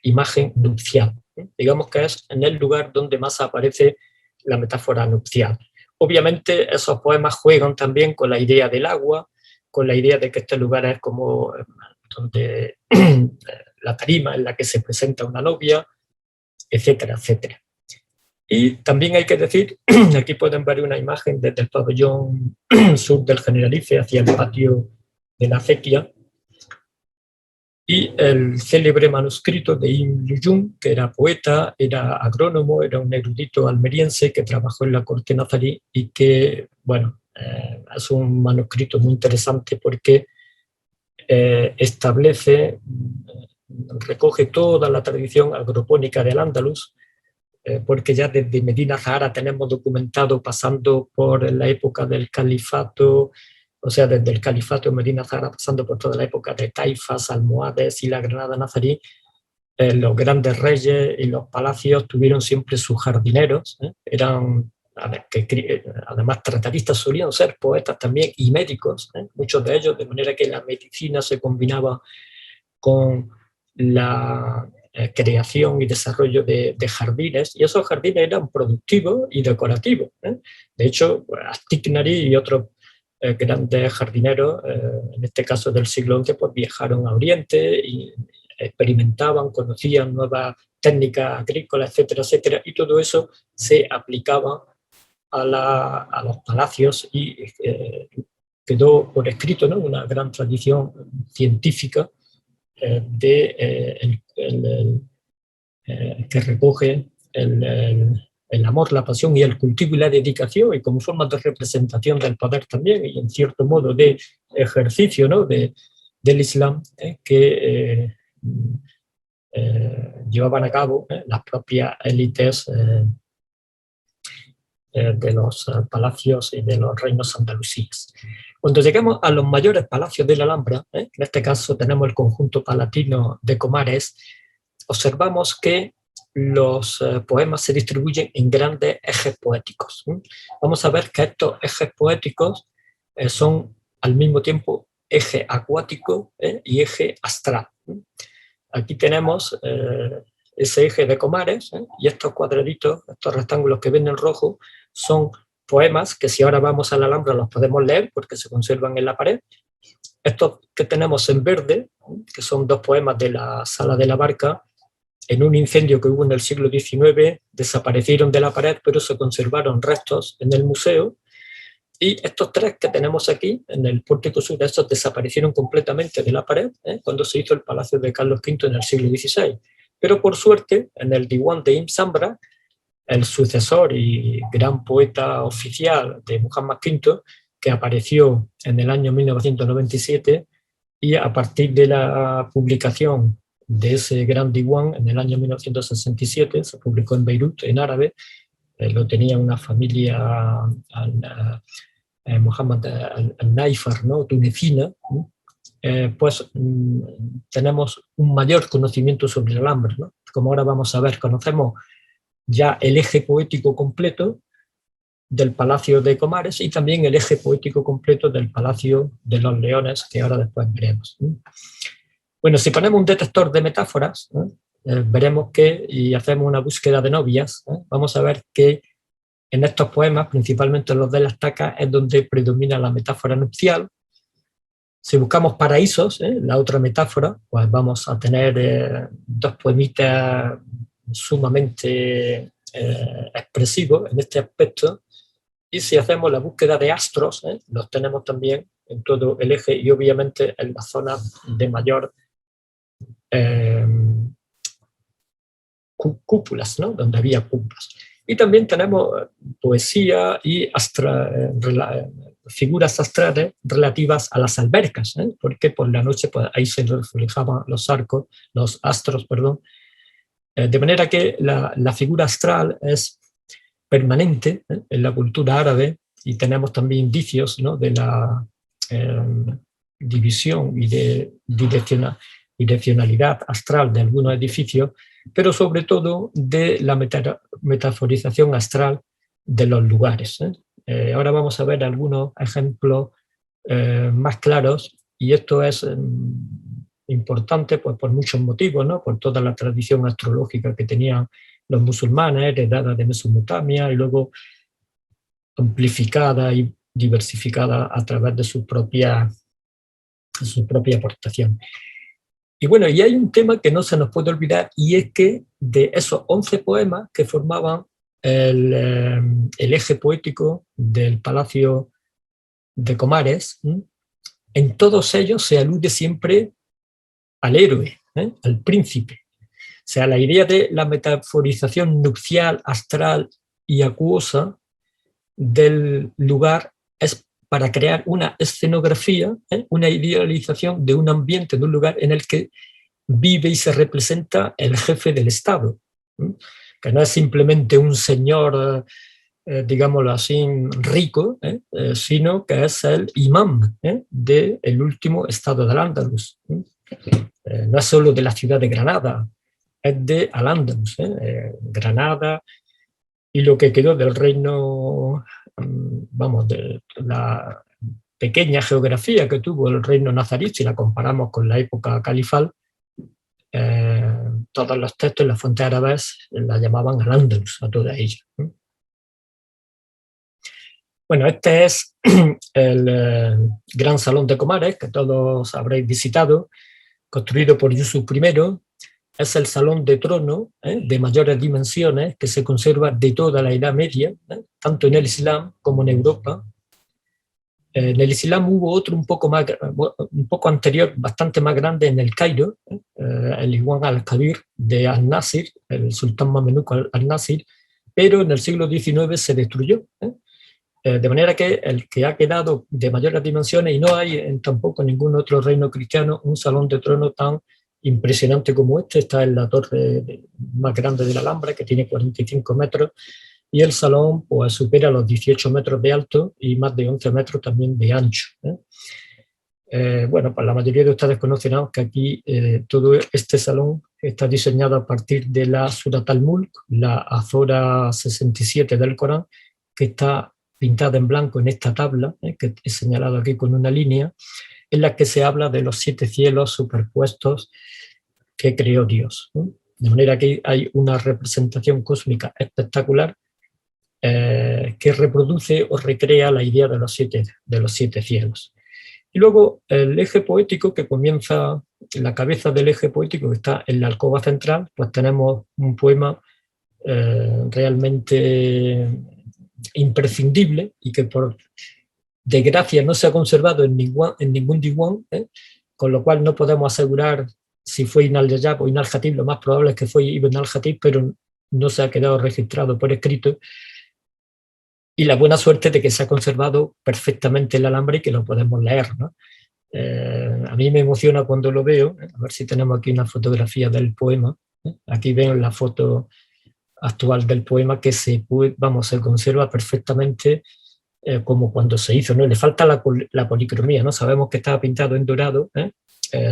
imagen nupcial. Digamos que es en el lugar donde más aparece la metáfora nupcial. Obviamente esos poemas juegan también con la idea del agua, con la idea de que este lugar es como donde la tarima en la que se presenta una novia, etcétera, etcétera. Y también hay que decir, aquí pueden ver una imagen desde el pabellón sur del Generalife hacia el patio de la acequia, y el célebre manuscrito de Ibn Lujum, que era poeta, era agrónomo, era un erudito almeriense que trabajó en la corte nazarí, y que, bueno, es un manuscrito muy interesante porque establece, recoge toda la tradición agropónica del Andalus, porque ya desde Medina Zahara tenemos documentado, pasando por la época del califato, o sea, desde el califato de Medina Zahara, pasando por toda la época de taifas, almohades y la Granada nazarí, los grandes reyes y los palacios tuvieron siempre sus jardineros, eran además tratadistas solían ser poetas también y médicos, muchos de ellos, de manera que la medicina se combinaba con la creación y desarrollo de jardines, y esos jardines eran productivos y decorativos. De hecho, Antiquinari y otros grandes jardineros, en este caso del siglo XI, pues viajaron a Oriente y experimentaban, conocían nuevas técnicas agrícolas, etcétera, etcétera, y todo eso se aplicaba a los palacios y quedó por escrito, ¿no?, una gran tradición científica que recoge el amor, la pasión y el cultivo y la dedicación, y como forma de representación del poder también, y en cierto modo de ejercicio, ¿no?, del Islam, que llevaban a cabo las propias élites de los palacios y de los reinos andalusíes. Cuando llegamos a los mayores palacios de la Alhambra, en este caso tenemos el conjunto palatino de Comares, observamos que los poemas se distribuyen en grandes ejes poéticos. Vamos a ver que estos ejes poéticos son al mismo tiempo eje acuático y eje astral. Aquí tenemos ese eje de Comares, y estos cuadraditos, estos rectángulos que ven en rojo, son poemas que si ahora vamos a la Alhambra los podemos leer porque se conservan en la pared. Estos que tenemos en verde, que son dos poemas de la Sala de la Barca, en un incendio que hubo en el siglo XIX, desaparecieron de la pared, pero se conservaron restos en el museo. Y estos tres que tenemos aquí, en el pórtico sur, estos desaparecieron completamente de la pared cuando se hizo el Palacio de Carlos V en el siglo XVI. Pero por suerte, en el Diwan de Ibn Sambra, el sucesor y gran poeta oficial de Muhammad V, que apareció en el año 1997, y a partir de la publicación de ese gran Diwan en el año 1967, se publicó en Beirut, en árabe, lo tenía una familia Muhammad al-Naifar, ¿no?, tunecina, pues tenemos un mayor conocimiento sobre el Alhambra, ¿no? Como ahora vamos a ver, conocemos ya el eje poético completo del Palacio de Comares y también el eje poético completo del Palacio de los Leones, que ahora después veremos. Bueno, si ponemos un detector de metáforas, veremos que, y hacemos una búsqueda de novias, vamos a ver que en estos poemas, principalmente los de las tacas, es donde predomina la metáfora nupcial. Si buscamos paraísos, la otra metáfora, pues vamos a tener dos poemitas sumamente expresivos en este aspecto. Y si hacemos la búsqueda de astros, los tenemos también en todo el eje y obviamente en la zona de mayor cúpulas, ¿no?, donde había cúpulas. Y también tenemos poesía y figuras astrales relativas a las albercas, porque por la noche pues, ahí se reflejaban los astros, de manera que la figura astral es permanente en la cultura árabe, y tenemos también indicios, ¿no?, de la división y de direccionalidad astral de algunos edificios, pero sobre todo de la metaforización astral de los lugares. Ahora vamos a ver algunos ejemplos más claros, y esto es importante pues, por muchos motivos, ¿no?, por toda la tradición astrológica que tenían los musulmanes, heredada de Mesopotamia y luego amplificada y diversificada a través de su propia aportación. Y bueno, y hay un tema que no se nos puede olvidar, y es que de esos 11 poemas que formaban el eje poético del Palacio de Comares, en todos ellos se alude siempre al héroe, al príncipe. O sea, la idea de la metaforización nupcial, astral y acuosa del lugar es para crear una escenografía, una idealización de un ambiente, de un lugar en el que vive y se representa el jefe del Estado, que no es simplemente un señor, digámoslo así, rico, sino que es el imán del último estado del Andalus. No es solo de la ciudad de Granada, es de Al-Ándalus, Granada, y lo que quedó del reino, vamos, de la pequeña geografía que tuvo el reino nazarí, si la comparamos con la época califal, todos los textos en las fuentes árabes la llamaban al-Ándalus, a toda ella. Bueno, este es el Gran Salón de Comares, que todos habréis visitado, construido por Yusuf I. Es el salón de trono de mayores dimensiones que se conserva de toda la Edad Media, tanto en el Islam como en Europa. En el Islam hubo otro un poco anterior, bastante más grande en el Cairo, el Iwan al-Kabir de al-Nasir, el sultán mameluco al-Nasir, pero en el siglo XIX se destruyó. De manera que el que ha quedado de mayores dimensiones, y no hay tampoco en ningún otro reino cristiano un salón de trono tan impresionante como este, está en la torre más grande de la Alhambra, que tiene 45 metros, y el salón pues supera los 18 metros de alto y más de 11 metros también de ancho. Bueno, pues la mayoría de ustedes conocen que aquí todo este salón está diseñado a partir de la Surat al-Mulk, la Azora 67 del Corán, que está pintada en blanco en esta tabla, que he señalado aquí con una línea, en la que se habla de los 7 cielos superpuestos que creó Dios. De manera que hay una representación cósmica espectacular que reproduce o recrea la idea de los siete cielos. Y luego el eje poético que comienza, la cabeza del eje poético que está en la alcoba central, pues tenemos un poema realmente imprescindible y que por desgracia no se ha conservado en ningún diwan, con lo cual no podemos asegurar si fue Ibn al-Jayab o Ibn al-Jatib. Lo más probable es que fue Ibn al-Jatib, pero no se ha quedado registrado por escrito, y la buena suerte de que se ha conservado perfectamente el alambre y que lo podemos leer, ¿no? A mí me emociona cuando lo veo. A ver si tenemos aquí una fotografía del poema. Aquí ven la foto actual del poema, que se conserva perfectamente como cuando se hizo, ¿no? Le falta la policromía, ¿no? Sabemos que estaba pintado en dorado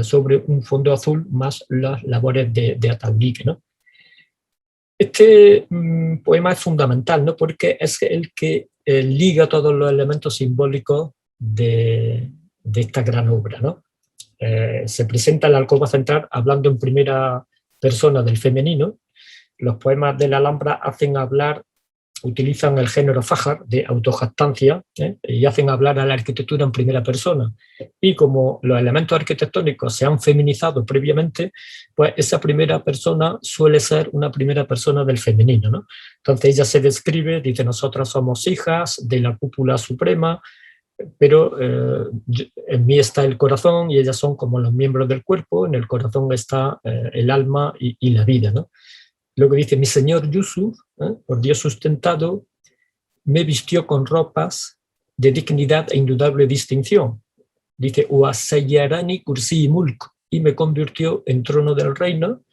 sobre un fondo azul, más las labores de ataúdique, ¿no? Este poema es fundamental, ¿no? Porque es el que liga todos los elementos simbólicos de esta gran obra, ¿no? Se presenta en la alcoba central hablando en primera persona del femenino. Los poemas de la Alhambra utilizan el género fajar de autojactancia y hacen hablar a la arquitectura en primera persona. Y como los elementos arquitectónicos se han feminizado previamente, pues esa primera persona suele ser una primera persona del femenino, ¿no? Entonces ella se describe, dice: nosotras somos hijas de la cúpula suprema, pero en mí está el corazón, y ellas son como los miembros del cuerpo, en el corazón está el alma y la vida, ¿no? Luego dice: mi señor Yusuf, por Dios sustentado, me vistió con ropas de dignidad e indudable distinción. Dice: Uasayarani kursi mulk, y me convirtió en trono del reino,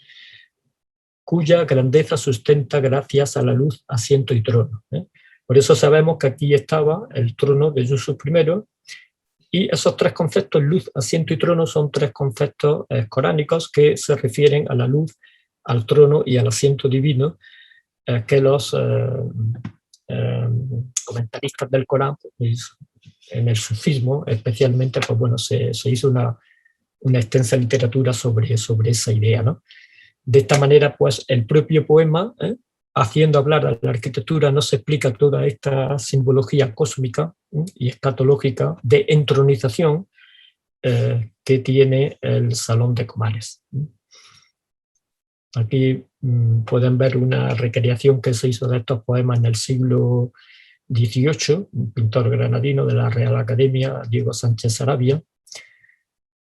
cuya grandeza sustenta gracias a la luz, asiento y trono. Por eso sabemos que aquí estaba el trono de Yusuf I, y esos tres conceptos, luz, asiento y trono, son tres conceptos coránicos que se refieren a la luz, al trono y al asiento divino, que los comentaristas del Corán, pues, en el sufismo especialmente, pues bueno, se hizo una extensa literatura sobre esa idea, ¿no? De esta manera, pues el propio poema, haciendo hablar a la arquitectura, nos explica toda esta simbología cósmica y escatológica de entronización que tiene el Salón de Comares. Aquí pueden ver una recreación que se hizo de estos poemas en el siglo XVIII, un pintor granadino de la Real Academia, Diego Sánchez Sarabia.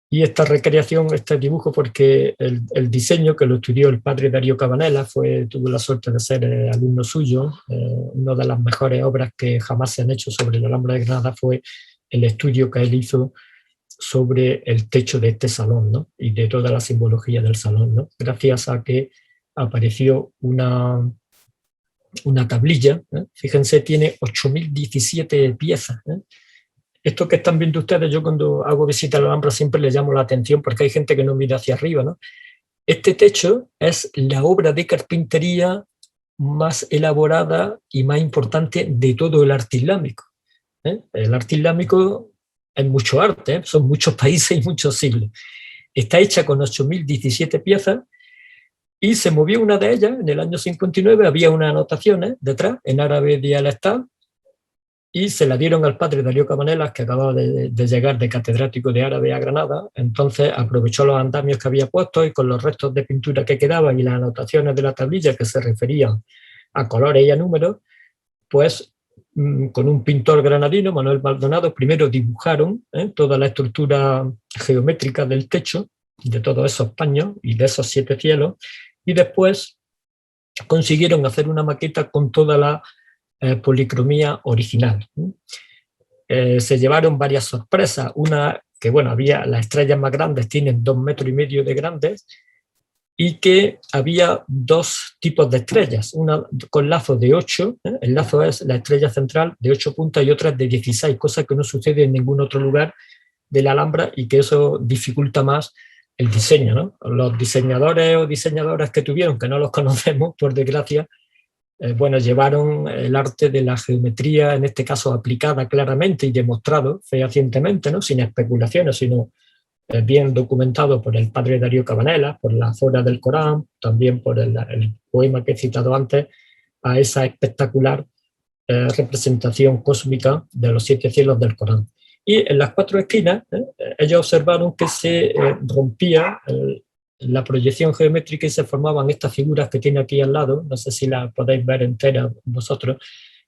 Y esta recreación, este dibujo, porque el diseño, que lo estudió el padre Darío Cabanela, tuvo la suerte de ser alumno suyo. Una de las mejores obras que jamás se han hecho sobre la Alhambra de Granada fue el estudio que él hizo sobre el techo de este salón, ¿no? Y de toda la simbología del salón, ¿no? Gracias a que apareció una tablilla, fíjense, tiene 8.017 piezas. Esto que están viendo ustedes, yo cuando hago visita a la Alhambra siempre les llamo la atención, porque hay gente que no mira hacia arriba, ¿no? Este techo es la obra de carpintería más elaborada y más importante de todo el arte islámico. El arte islámico es mucho arte, son muchos países y muchos siglos. Está hecha con 8.017 piezas y se movió una de ellas en el año 59, había unas anotaciones detrás en árabe dialectal y se la dieron al padre Darío Cabanelas, que acababa de llegar de catedrático de árabe a Granada. Entonces aprovechó los andamios que había puesto y con los restos de pintura que quedaban y las anotaciones de la tablilla que se referían a colores y a números, pues con un pintor granadino, Manuel Maldonado, primero dibujaron toda la estructura geométrica del techo, de todos esos paños y de esos 7 cielos, y después consiguieron hacer una maqueta con toda la policromía original. Se llevaron varias sorpresas, una que, bueno, había las estrellas más grandes, tienen 2,5 metros de grandes, y que había 2 tipos de estrellas, una con lazo de 8, el lazo es la estrella central de 8 puntas y otra de 16, cosa que no sucede en ningún otro lugar de la Alhambra y que eso dificulta más el diseño, ¿no? Los diseñadores o diseñadoras que tuvieron, que no los conocemos, por desgracia, bueno, llevaron el arte de la geometría, en este caso aplicada claramente y demostrado fehacientemente, ¿no? Sin especulaciones, sino bien documentado por el padre Darío Cabanelas, por la zona del Corán, también por el poema que he citado antes, a esa espectacular representación cósmica de los 7 cielos del Corán. Y en las 4 esquinas, ellos observaron que se rompía la proyección geométrica y se formaban estas figuras que tiene aquí al lado, no sé si las podéis ver enteras vosotros,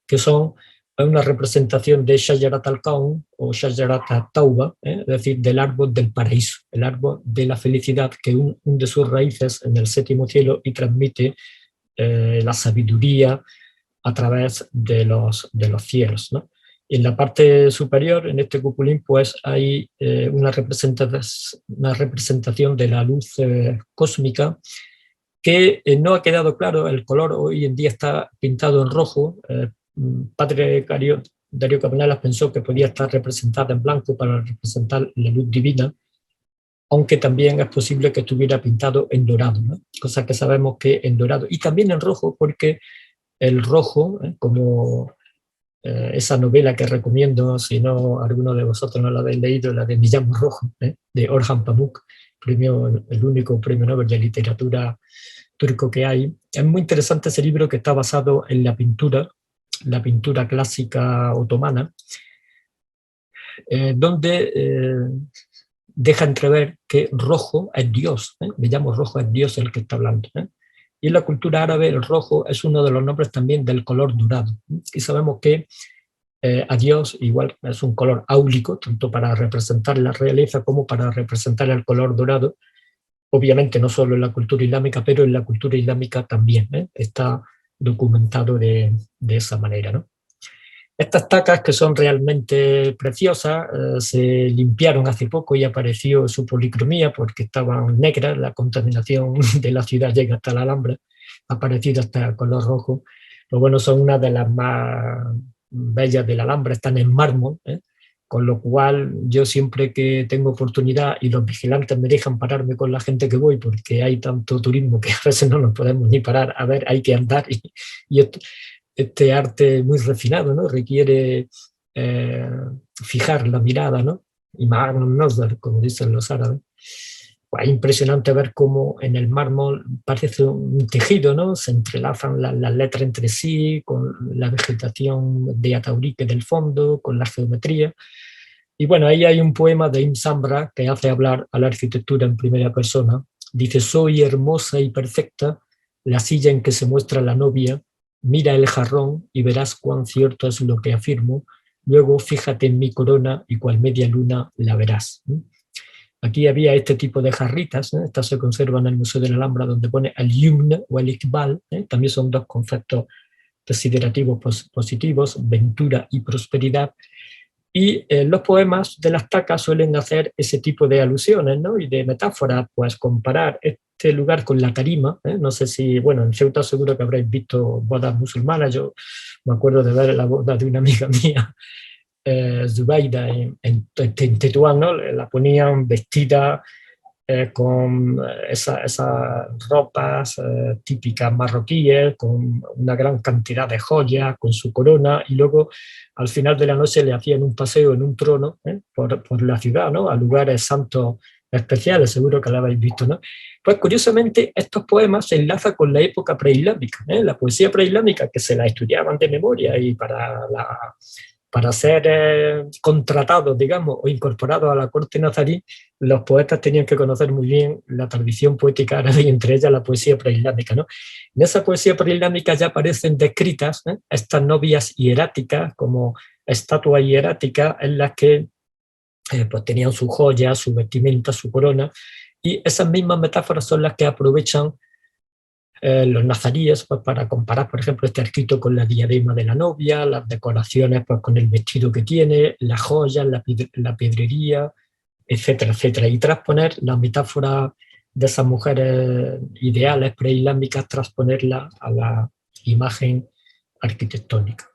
que son una representación de Shajarat al-Kaun o Shajarat al-Tauba, es decir, del árbol del paraíso, el árbol de la felicidad que hunde sus raíces en el 7º cielo y transmite la sabiduría a través de los cielos, ¿no? En la parte superior, en este cupulín, pues hay una representación de la luz cósmica que no ha quedado claro. El color hoy en día está pintado en rojo. Padre Darío Cabanelas pensó que podía estar representada en blanco para representar la luz divina, aunque también es posible que estuviera pintado en dorado, ¿no? Cosa que sabemos que en dorado y también en rojo, porque el rojo, como esa novela que recomiendo, si no alguno de vosotros no la habéis leído, la de Mi llamo rojo, de Orhan Pamuk, el único premio Nobel de literatura turco que hay. Es muy interesante ese libro, que está basado en la pintura clásica otomana, donde deja entrever que rojo es Dios, Me llamo rojo es Dios el que está hablando. Y en la cultura árabe el rojo es uno de los nombres también del color dorado. Y sabemos que a Dios igual es un color áulico, tanto para representar la realeza como para representar el color dorado. Obviamente no solo en la cultura islámica, pero en la cultura islámica también, está documentado de esa manera, ¿no? Estas tacas, que son realmente preciosas, se limpiaron hace poco y apareció su policromía porque estaban negras. La contaminación de la ciudad llega hasta la Alhambra, ha aparecido hasta el color rojo. Pero bueno, son una de las más bellas de la Alhambra, están en mármol, con lo cual yo siempre que tengo oportunidad y los vigilantes me dejan pararme con la gente que voy, porque hay tanto turismo que a veces no nos podemos ni parar, a ver, hay que andar y este arte muy refinado, ¿no? Requiere fijar la mirada, ¿no? Como dicen los árabes. Pues es impresionante ver cómo en el mármol parece un tejido, ¿no? Se entrelazan las letras entre sí, con la vegetación de Ataurique del fondo, con la geometría. Y bueno, ahí hay un poema de Ibn Samra que hace hablar a la arquitectura en primera persona. Dice: soy hermosa y perfecta, la silla en que se muestra la novia. Mira el jarrón y verás cuán cierto es lo que afirmo. Luego fíjate en mi corona y cual media luna la verás. Aquí había este tipo de jarritas, estas se conservan en el Museo de la Alhambra, donde pone el yumn o el iqbal, también son 2 conceptos desiderativos positivos, ventura y prosperidad. Y los poemas de las tacas suelen hacer ese tipo de alusiones, ¿no? Y de metáforas, pues comparar este lugar con la tarima. No sé si, bueno, en Ceuta seguro que habréis visto bodas musulmanas. Yo me acuerdo de ver la boda de una amiga mía, Zubaida, en Tetuán, ¿no? La ponían vestida con esas ropas típicas marroquíes, con una gran cantidad de joyas, con su corona, y luego al final de la noche le hacían un paseo en un trono por la ciudad, ¿no? A lugares santos especiales, seguro que lo habéis visto, ¿no? Pues curiosamente estos poemas se enlazan con la época preislámica, la poesía preislámica, que se la estudiaban de memoria y para ser contratados, digamos, o incorporados a la corte nazarí, los poetas tenían que conocer muy bien la tradición poética árabe y entre ellas la poesía preislámica, ¿no? En esa poesía preislámica ya aparecen descritas estas novias hieráticas como estatuas hieráticas en las que pues tenían sus joyas, su vestimenta, su corona, y esas mismas metáforas son las que aprovechan los nazaríes pues, para comparar, por ejemplo, este arquito con la diadema de la novia, las decoraciones pues, con el vestido que tiene, las joyas, la pedrería, etcétera, etcétera, y transponer la metáfora de esas mujeres ideales preislámicas, transponerla a la imagen arquitectónica.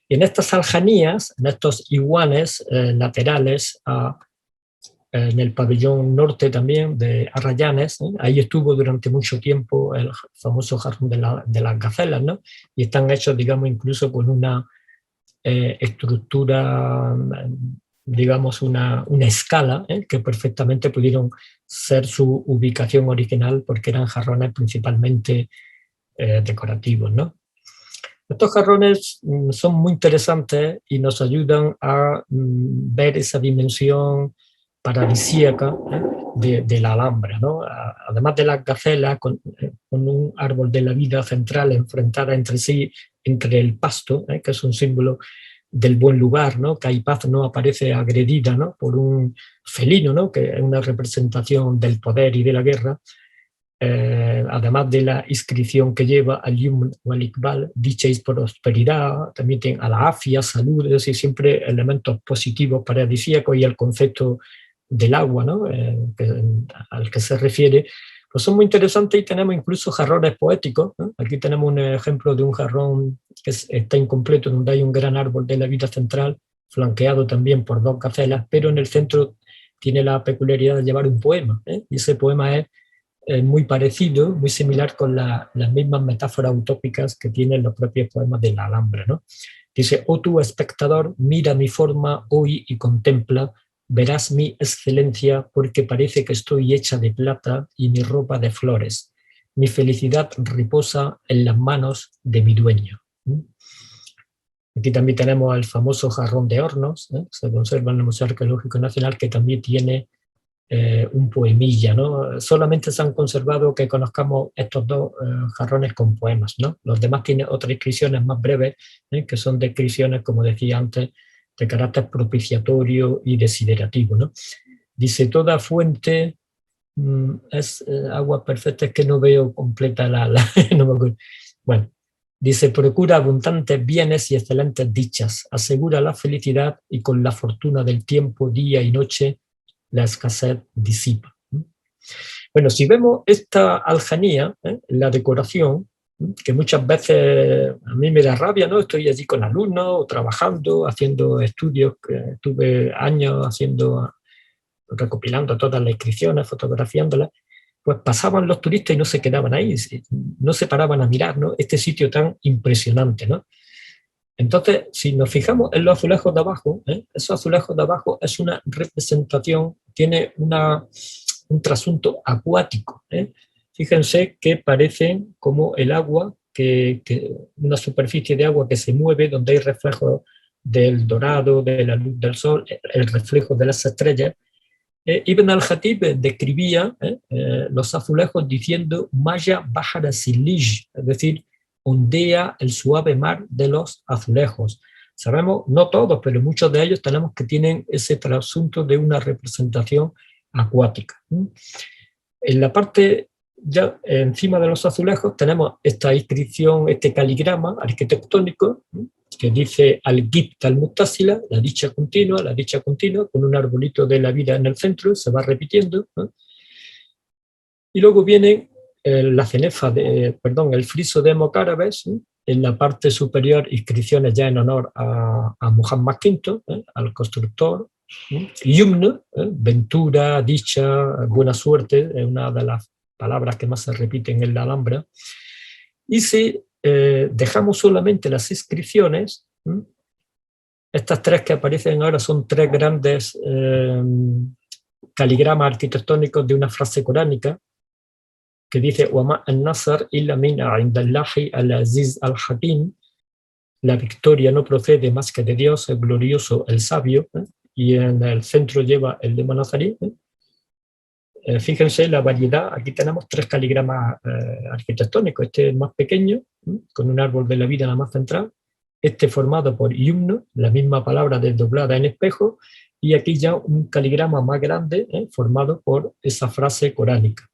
Y en estas aljanías, en estos iguanes laterales en el pabellón norte también de Arrayanes, ahí estuvo durante mucho tiempo el famoso jarrón de las gacelas, ¿no? Y están hechos, digamos, incluso con una estructura, digamos, una escala, que perfectamente pudieron ser su ubicación original porque eran jarrones principalmente decorativos, ¿no? Estos jarrones son muy interesantes y nos ayudan a ver esa dimensión paradisíaca de la Alhambra, ¿no? Además de las gacelas, con un árbol de la vida central enfrentada entre sí, entre el pasto, que es un símbolo del buen lugar, ¿no? Caipaz no aparece agredida, ¿no? Por un felino, ¿no? Que es una representación del poder y de la guerra. Además de la inscripción que lleva al Yum wal Iqbal, dichais prosperidad, también tiene a la afia, salud, es decir, siempre elementos positivos paradisíacos, y el concepto del agua, ¿no? Al que se refiere, pues son muy interesantes, y tenemos incluso jarrones poéticos, ¿no? Aquí tenemos un ejemplo de un jarrón que está incompleto, donde hay un gran árbol de la vida central, flanqueado también por dos gacelas, pero en el centro tiene la peculiaridad de llevar un poema, y ese poema es muy parecido, muy similar con las mismas metáforas utópicas que tienen los propios poemas de la Alhambra, ¿no? Dice: oh tú espectador, mira mi forma hoy y contempla, verás mi excelencia porque parece que estoy hecha de plata y mi ropa de flores. Mi felicidad reposa en las manos de mi dueño. Aquí también tenemos el famoso jarrón de hornos, se conserva en el Museo Arqueológico Nacional, que también tiene un poemilla, ¿no? Solamente se han conservado que conozcamos estos dos jarrones con poemas, ¿no? Los demás tienen otras inscripciones más breves, que son descripciones, como decía antes, de carácter propiciatorio y desiderativo, ¿no? Dice: toda fuente es agua perfecta, es que no veo completa no me acuerdo. Bueno, dice: procura abundantes bienes y excelentes dichas, asegura la felicidad y con la fortuna del tiempo, día y noche, la escasez disipa. Bueno, si vemos esta aljanía, la decoración, que muchas veces a mí me da rabia, ¿no? Estoy allí con alumnos, trabajando, haciendo estudios, que tuve años haciendo, recopilando todas las inscripciones, fotografiándolas, pues pasaban los turistas y no se quedaban ahí, no se paraban a mirar, ¿no? Este sitio tan impresionante, ¿no? Entonces, si nos fijamos en los azulejos de abajo, esos azulejos de abajo es una representación, tiene un trasunto acuático. Fíjense que parecen como el agua, una superficie de agua que se mueve, donde hay reflejos del dorado, de la luz del sol, el reflejo de las estrellas. Ibn al-Khatib describía los azulejos diciendo Maya Bahara Silij, es decir, ondea el suave mar de los azulejos. Sabemos, no todos, pero muchos de ellos tenemos que tienen ese trasunto de una representación acuática. En la parte ya encima de los azulejos tenemos esta inscripción, este caligrama arquitectónico que dice al-Gibt al-Muttasila, la dicha continua, con un arbolito de la vida en el centro, se va repitiendo, ¿no? Y luego viene la cenefa, el friso de mocárabes, en la parte superior inscripciones ya en honor a Muhammad V, al constructor, Yumno, ventura, dicha, buena suerte, es una de las palabras que más se repiten en la Alhambra. Y si dejamos solamente las inscripciones, estas tres que aparecen ahora son tres grandes caligramas arquitectónicos de una frase coránica que dice وَمَا النَّصْرُ إِلَّا مِنْ عِنْدَ اللَّهِ الْعَزِيزِ الْحَكِيمِ, la victoria no procede más que de Dios, el glorioso, el sabio, y en el centro lleva el de Nazarí. Fíjense la variedad, aquí tenemos tres caligramas arquitectónicos, este es más pequeño, con un árbol de la vida en la más central, este formado por yumno, la misma palabra desdoblada en espejo, y aquí ya un caligrama más grande, formado por esa frase coránica.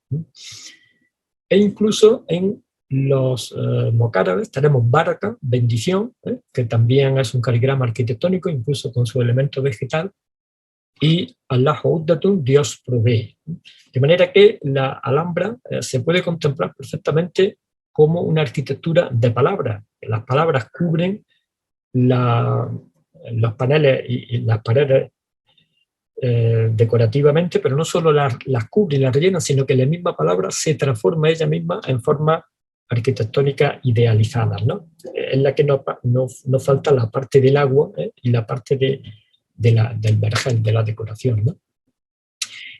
E incluso en los mocárabes tenemos baraka, bendición, que también es un caligrama arquitectónico, incluso con su elemento vegetal, y Allahu Uddatun, Dios provee. De manera que la Alhambra se puede contemplar perfectamente como una arquitectura de palabras. Las palabras cubren los paneles y las paredes decorativamente, pero no solo las cubre y las rellena, sino que la misma palabra se transforma ella misma en forma arquitectónica idealizada, ¿no? En la que no falta la parte del agua y la parte del vergel, de la decoración, ¿no?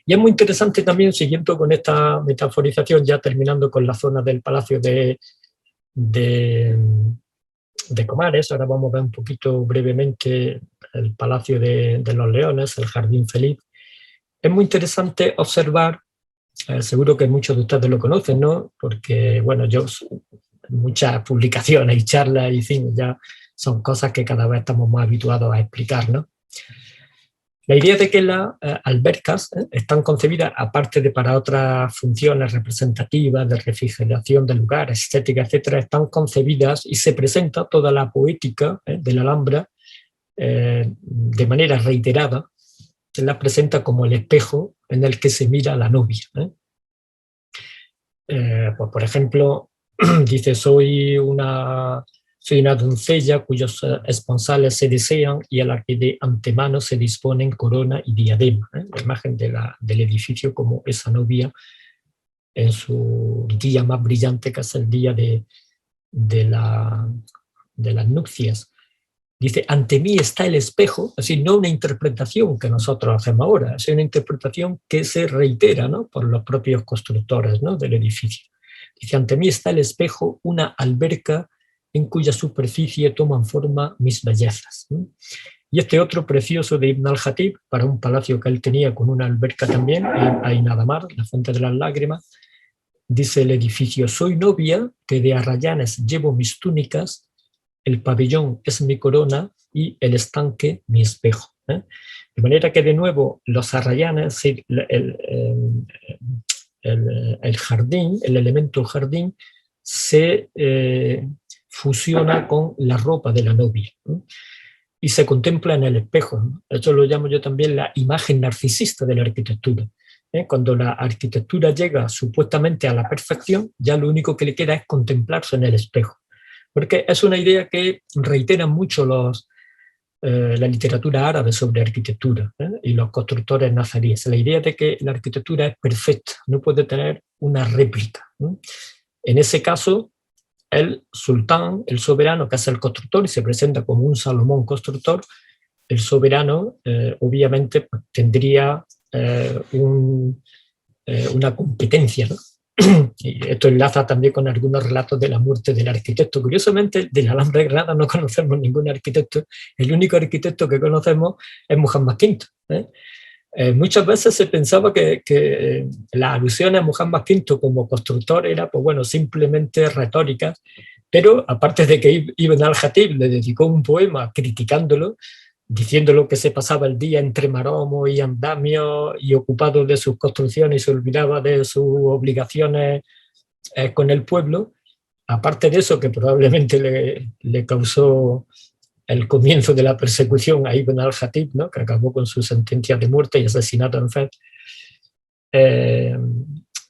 Y es muy interesante también, siguiendo con esta metaforización, ya terminando con la zona del Palacio de Comares, ahora vamos a ver un poquito brevemente el Palacio de los Leones, el Jardín Feliz. Es muy interesante observar, seguro que muchos de ustedes lo conocen, ¿no? Porque, bueno, muchas publicaciones y charlas y fin, ya son cosas que cada vez estamos más habituados a explicar, ¿no? La idea de que las albercas están concebidas, aparte de para otras funciones representativas, de refrigeración del lugar, estética, etcétera, están concebidas y se presenta toda la poética de la Alhambra de manera reiterada. Se la presenta como el espejo en el que se mira la novia. Pues, por ejemplo, dice, soy una doncella cuyos esponsales se desean y a la que de antemano se disponen corona y diadema. La imagen del edificio como esa novia en su día más brillante, que es el día de las nupcias. Dice, ante mí está el espejo, es decir, no una interpretación que nosotros hacemos ahora, es una interpretación que se reitera, ¿no?, por los propios constructores, ¿no?, del edificio. Dice, ante mí está el espejo, una alberca en cuya superficie toman forma mis bellezas. Y este otro precioso de Ibn al-Jatib, para un palacio que él tenía con una alberca también, en Ain Adamar, la fuente de las lágrimas, dice el edificio, soy novia que de arrayanes llevo mis túnicas, el pabellón es mi corona y el estanque mi espejo. De manera que de nuevo los arrayanes, el jardín, el elemento jardín, se fusiona con la ropa de la novia y se contempla en el espejo. Eso lo llamo yo también la imagen narcisista de la arquitectura. Cuando la arquitectura llega supuestamente a la perfección, ya lo único que le queda es contemplarse en el espejo. Porque es una idea que reiteran mucho la literatura árabe sobre arquitectura y los constructores nazaríes. La idea de que la arquitectura es perfecta, no puede tener una réplica. En ese caso, el sultán, el soberano, que es el constructor y se presenta como un Salomón constructor, el soberano obviamente pues, tendría una competencia, ¿no? Y esto enlaza también con algunos relatos de la muerte del arquitecto. Curiosamente, de la Alhambra de Granada no conocemos ningún arquitecto. El único arquitecto que conocemos es Muhammad V. Muchas veces se pensaba que las alusiones a Muhammad V como constructor era, pues bueno, simplemente retóricas, pero aparte de que Ibn al-Jatib le dedicó un poema criticándolo, diciéndolo que se pasaba el día entre maromo y andamio y ocupado de sus construcciones y se olvidaba de sus obligaciones con el pueblo, aparte de eso que probablemente le causó el comienzo de la persecución a Ibn al-Jatib, ¿no?, que acabó con su sentencia de muerte y asesinato en Fez.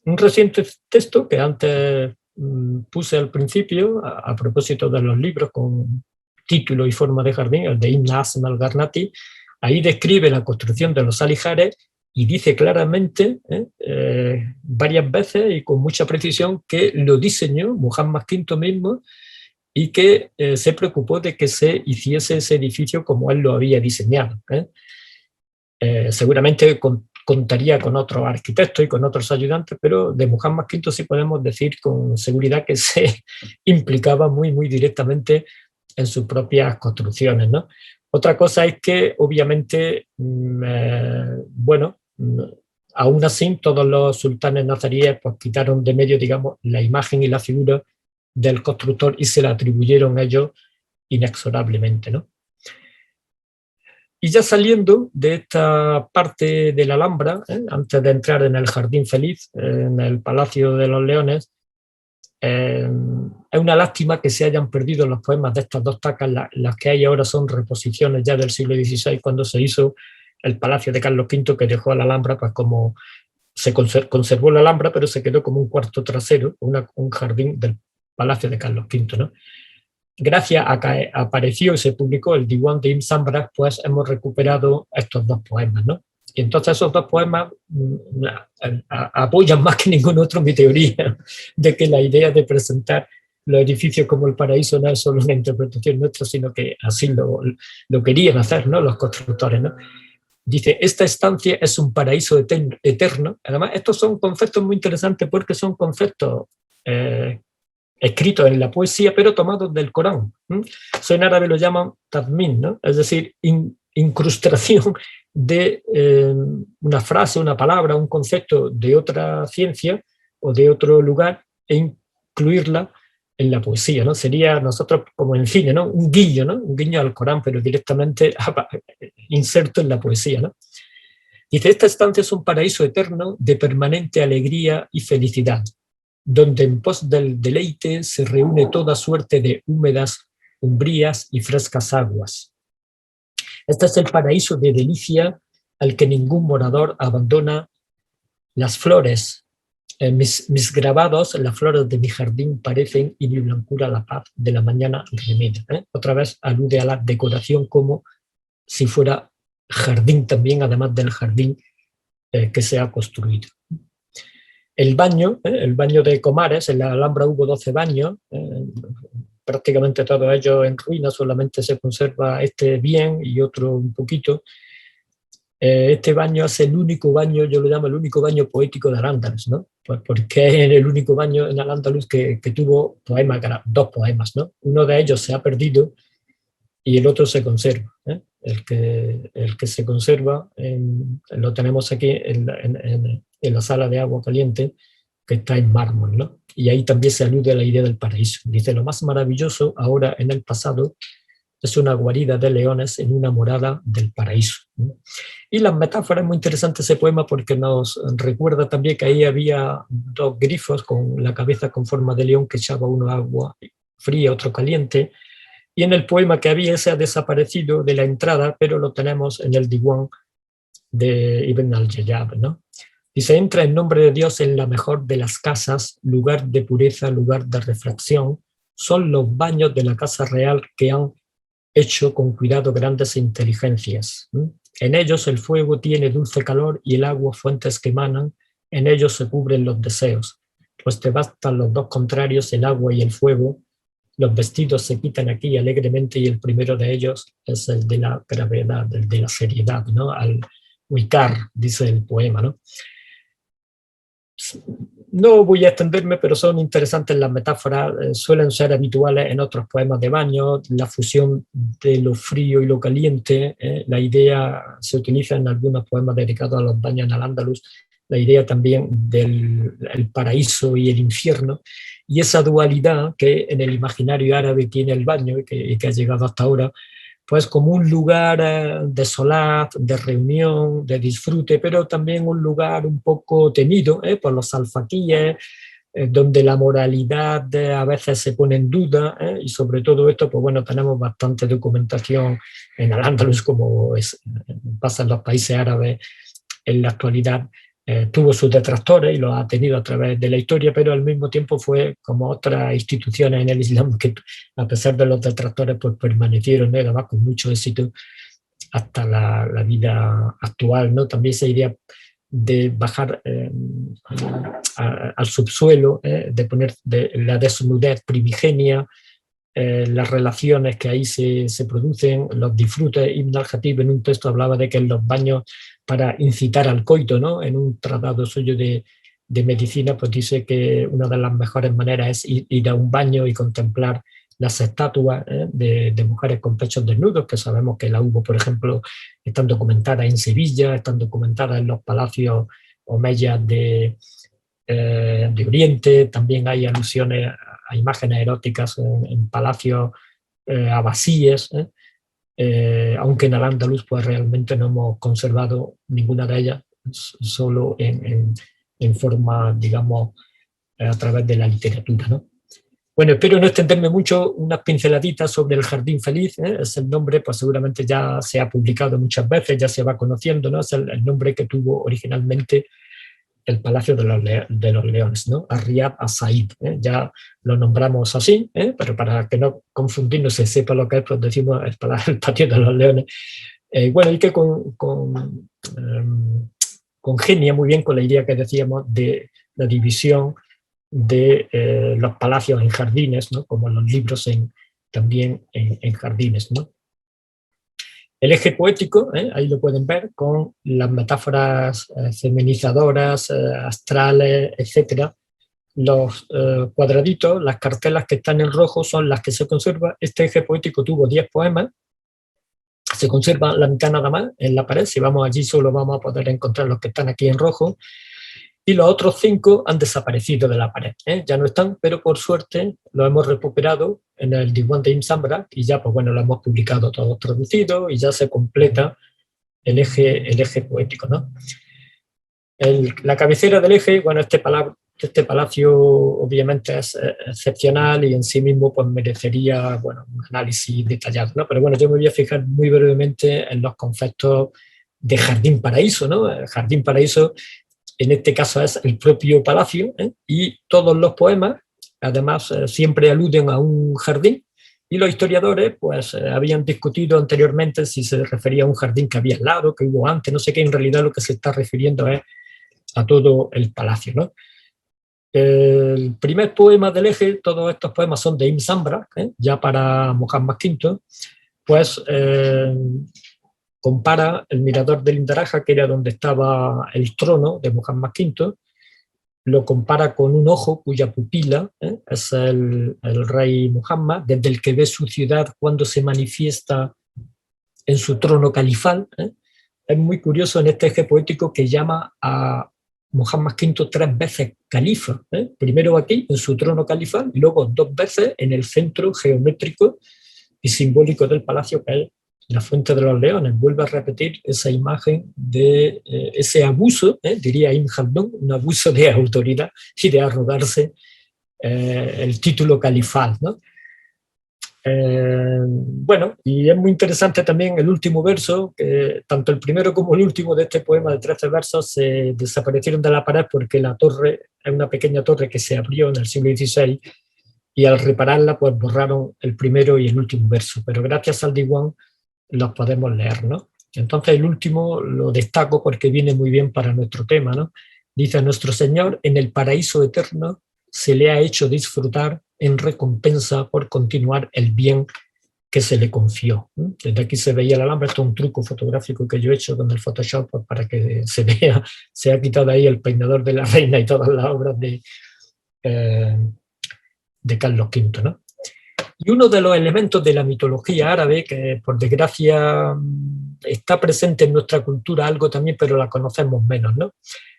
Un reciente texto que antes puse al principio, a propósito de los libros con título y forma de jardín, el de Ibn Hazm al-Garnati, Ahí describe la construcción de los alijares y dice claramente, varias veces y con mucha precisión, que lo diseñó Muhammad V mismo y que se preocupó de que se hiciese ese edificio como él lo había diseñado. Seguramente contaría con otros arquitectos y con otros ayudantes, pero de Muhammad V sí podemos decir con seguridad que se implicaba muy, muy directamente en sus propias construcciones, ¿no? Otra cosa es que, obviamente, bueno, aún así todos los sultanes nazaríes pues, quitaron de medio, digamos, la imagen y la figura del constructor y se la atribuyeron a ellos inexorablemente, ¿no? Y ya saliendo de esta parte de la Alhambra, antes de entrar en el Jardín Feliz, en el Palacio de los Leones, es una lástima que se hayan perdido los poemas de estas dos tacas. Las que hay ahora son reposiciones ya del siglo XVI, cuando se hizo el Palacio de Carlos V, que dejó a la Alhambra, pues como se conservó la Alhambra, pero se quedó como un cuarto trasero, un jardín del Palacio de Carlos V, ¿no? Gracias a que apareció y se publicó el Diwan de Ibn Sambras, pues hemos recuperado estos dos poemas, ¿no? Y entonces esos dos poemas apoyan más que ningún otro mi teoría de que la idea de presentar los edificios como el paraíso no es solo una interpretación nuestra, sino que así lo querían hacer, ¿no? Los constructores, ¿no? Dice, esta estancia es un paraíso eterno. Además, estos son conceptos muy interesantes porque son conceptos escritos en la poesía, pero tomados del Corán. Eso en árabe lo llaman tadmin, ¿no? Es decir, incrustación de una frase, una palabra, un concepto de otra ciencia o de otro lugar e incluirla en la poesía, ¿no? Sería nosotros como en cine, ¿no? Un guiño, ¿no? Un guiño al Corán, pero directamente inserto en la poesía, ¿no? Dice, esta estancia es un paraíso eterno de permanente alegría y felicidad, donde en pos del deleite se reúne toda suerte de húmedas umbrías y frescas aguas. Este es el paraíso de delicia al que ningún morador abandona. Las flores, mis grabados, las flores de mi jardín parecen y mi blancura la paz de la mañana remedia. Otra vez alude a la decoración como si fuera jardín también, además del jardín que se ha construido. El baño de Comares, en la Alhambra hubo 12 baños, prácticamente todos ellos en ruinas, solamente se conserva este bien y otro un poquito. Este baño es el único baño, yo lo llamo el único baño poético de Al-Ándalus, ¿no? Pues porque es el único baño en Al-Ándalus que tuvo poemas, dos poemas, ¿no? Uno de ellos se ha perdido y el otro se conserva, ¿eh? El que se conserva lo tenemos aquí en la sala de agua caliente, que está en mármol, ¿no? Y ahí también se alude a la idea del paraíso. Dice, lo más maravilloso ahora en el pasado es una guarida de leones en una morada del paraíso, ¿no? Y las metáforas, es muy interesante ese poema porque nos recuerda también que ahí había dos grifos con la cabeza con forma de león que echaba uno agua fría, otro caliente. Y en el poema que había se ha desaparecido de la entrada, pero lo tenemos en el Diwan de Ibn al-Jayab, ¿no? Dice, entra en nombre de Dios en la mejor de las casas, lugar de pureza, lugar de reflexión. Son los baños de la casa real que han hecho con cuidado grandes inteligencias. En ellos el fuego tiene dulce calor y el agua fuentes que emanan. En ellos se cubren los deseos, pues te bastan los dos contrarios, el agua y el fuego. Los vestidos se quitan aquí alegremente y el primero de ellos es el de la gravedad, el de la seriedad, ¿no? Al Wikar, dice el poema, ¿no? No voy a extenderme, pero son interesantes las metáforas, suelen ser habituales en otros poemas de baño, la fusión de lo frío y lo caliente, la idea se utiliza en algunos poemas dedicados a los baños en Al-Ándalus, la idea también del paraíso y el infierno, y esa dualidad que en el imaginario árabe tiene el baño y que ha llegado hasta ahora, pues como un lugar de solaz, de reunión, de disfrute, pero también un lugar un poco temido por los alfaquíes, donde la moralidad a veces se pone en duda, y sobre todo esto, pues bueno, tenemos bastante documentación en Al-Ándalus, como pasa en los países árabes en la actualidad. Tuvo sus detractores y los ha tenido a través de la historia, pero al mismo tiempo fue como otras instituciones en el Islam que a pesar de los detractores pues permanecieron, además con mucho éxito hasta la vida actual, ¿no? También esa idea de bajar al subsuelo, de poner la desnudez primigenia, las relaciones que ahí se producen, los disfrutes. Ibn al-Jatib en un texto hablaba de que en los baños para incitar al coito, ¿no? En un tratado suyo de medicina, pues dice que una de las mejores maneras es ir a un baño y contemplar las estatuas de mujeres con pechos desnudos, que sabemos que la hubo, por ejemplo, están documentadas en Sevilla, están documentadas en los palacios omeyas de Oriente. También hay alusiones a imágenes eróticas en palacios abasíes, aunque en Al-Ándalus pues realmente no hemos conservado ninguna de ellas, solo en forma, digamos, a través de la literatura, ¿no? Bueno, espero no extenderme mucho, unas pinceladitas sobre el Jardín Feliz, es el nombre, pues seguramente ya se ha publicado muchas veces, ya se va conociendo, ¿no? Es el nombre que tuvo originalmente el Palacio de los Leones, ¿no? Arriyad as-Said, ya lo nombramos así, pero para que no confundirnos, se sepa lo que es, pues decimos el Patio de los Leones. Bueno, y que congenia muy bien con la idea que decíamos de la división de los palacios en jardines, ¿no? Como los libros también en jardines, ¿no? El eje poético, ahí lo pueden ver, con las metáforas feminizadoras, astrales, etc. Los cuadraditos, las cartelas que están en rojo son las que se conservan. Este eje poético tuvo 10 poemas, se conserva la mitad nada más en la pared. Si vamos allí solo vamos a poder encontrar los que están aquí en rojo. Y los otros 5 han desaparecido de la pared, ya no están, pero por suerte lo hemos recuperado en el Diwan de Ibn Sambra y ya, pues bueno, lo hemos publicado todo traducido y ya se completa el eje poético, ¿no? La cabecera del eje, bueno, este palacio obviamente es excepcional y en sí mismo pues merecería, bueno, un análisis detallado, ¿no? Pero bueno, yo me voy a fijar muy brevemente en los conceptos de jardín paraíso, ¿no? El jardín paraíso en este caso es el propio palacio, y todos los poemas, además, siempre aluden a un jardín, y los historiadores pues habían discutido anteriormente si se refería a un jardín que había al lado, que hubo antes, no sé qué. En realidad lo que se está refiriendo es a todo el palacio, ¿no? El primer poema del eje, todos estos poemas son de Ibn Sambra, ya para Muhammad V, pues compara el mirador del Indaraja, que era donde estaba el trono de Muhammad V, lo compara con un ojo cuya pupila es el rey Muhammad, desde el que ve su ciudad cuando se manifiesta en su trono califal. Es muy curioso en este eje poético que llama a Muhammad V 3 veces califa, primero aquí en su trono califal y luego 2 veces en el centro geométrico y simbólico del palacio, que es la Fuente de los Leones. Vuelve a repetir esa imagen de ese abuso, diría Ibn Khaldun, un abuso de autoridad y de arrogarse el título califal, ¿no? Bueno, y es muy interesante también el último verso, que tanto el primero como el último de este poema de 13 versos se desaparecieron de la pared porque la torre es una pequeña torre que se abrió en el siglo XVI y al repararla pues borraron el primero y el último verso, pero gracias al Diwan los podemos leer, ¿no? Entonces el último lo destaco porque viene muy bien para nuestro tema, ¿no? Dice: nuestro Señor en el paraíso eterno se le ha hecho disfrutar en recompensa por continuar el bien que se le confió. Desde aquí se veía el alambre. Esto es un truco fotográfico que yo he hecho con el Photoshop pues, para que se vea. Se ha quitado ahí el peinador de la reina y todas las obras de Carlos V, ¿no? Y uno de los elementos de la mitología árabe, que por desgracia está presente en nuestra cultura algo también, pero la conocemos menos, ¿no?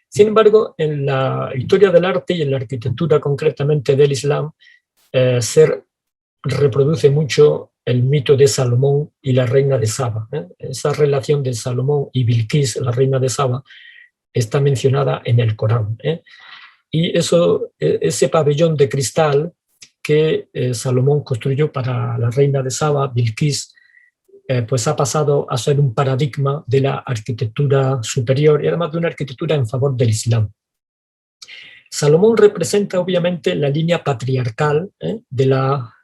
Sin embargo, en la historia del arte y en la arquitectura concretamente del Islam, se reproduce mucho el mito de Salomón y la reina de Saba. Esa relación de Salomón y Bilquis, la reina de Saba, está mencionada en el Corán. Y ese pabellón de cristal que Salomón construyó para la reina de Saba, Bilquis, pues ha pasado a ser un paradigma de la arquitectura superior y además de una arquitectura en favor del Islam. Salomón representa obviamente la línea patriarcal de la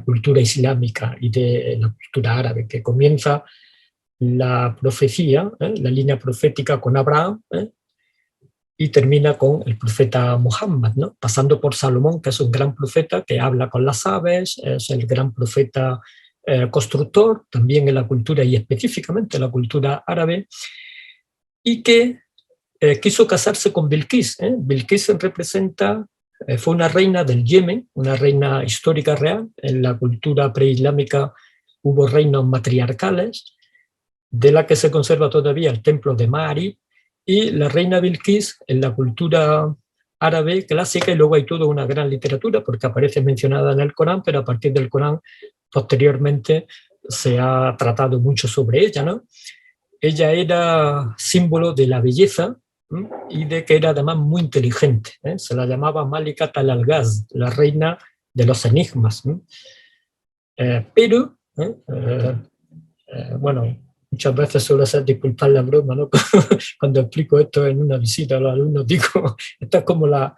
cultura islámica y de la cultura árabe, que comienza la profecía, la línea profética con Abraham, y termina con el profeta Muhammad, ¿no? Pasando por Salomón, que es un gran profeta que habla con las aves, es el gran profeta constructor, también en la cultura y específicamente en la cultura árabe, y que quiso casarse con Bilquis. Bilquis representa, fue una reina del Yemen, una reina histórica real. En la cultura preislámica hubo reinos matriarcales, de la que se conserva todavía el templo de Ma'arib, y la reina Bilquis en la cultura árabe clásica, y luego hay toda una gran literatura porque aparece mencionada en el Corán, pero a partir del Corán posteriormente se ha tratado mucho sobre ella, ¿no? Ella era símbolo de la belleza, ¿m? Y de que era además muy inteligente, ¿eh? Se la llamaba Malika Al-Ghaz, la reina de los enigmas, pero bueno, muchas veces suelo hacer disculpar la broma, ¿no? Cuando explico esto en una visita a los alumnos, digo, esto es como la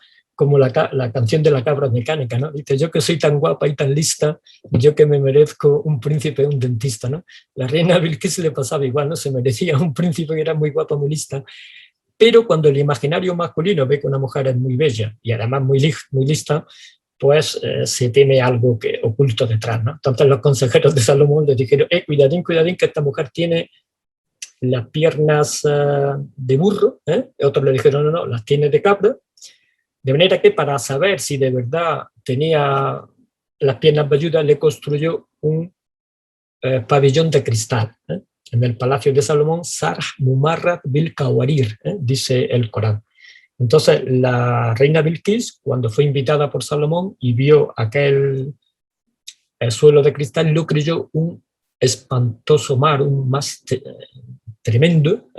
canción de la cabra mecánica, ¿no? Dice, yo que soy tan guapa y tan lista, yo que me merezco un príncipe y un dentista, ¿no? La reina Bilquis le pasaba igual, ¿no? Se merecía un príncipe que era muy guapa, muy lista, pero cuando el imaginario masculino ve que una mujer es muy bella y además muy lista, pues se tiene algo que oculto detrás, ¿no? Entonces los consejeros de Salomón le dijeron, cuidadín, cuidadín, que esta mujer tiene las piernas de burro, Otros le dijeron, no, no, las tiene de cabra, de manera que para saber si de verdad tenía las piernas velludas, le construyó un pabellón de cristal, en el palacio de Salomón, Sarh Mumarrat bil Kawarir, dice el Corán. Entonces, la reina Bilquis, cuando fue invitada por Salomón y vio aquel suelo de cristal, lo creyó un espantoso mar, un mar tremendo,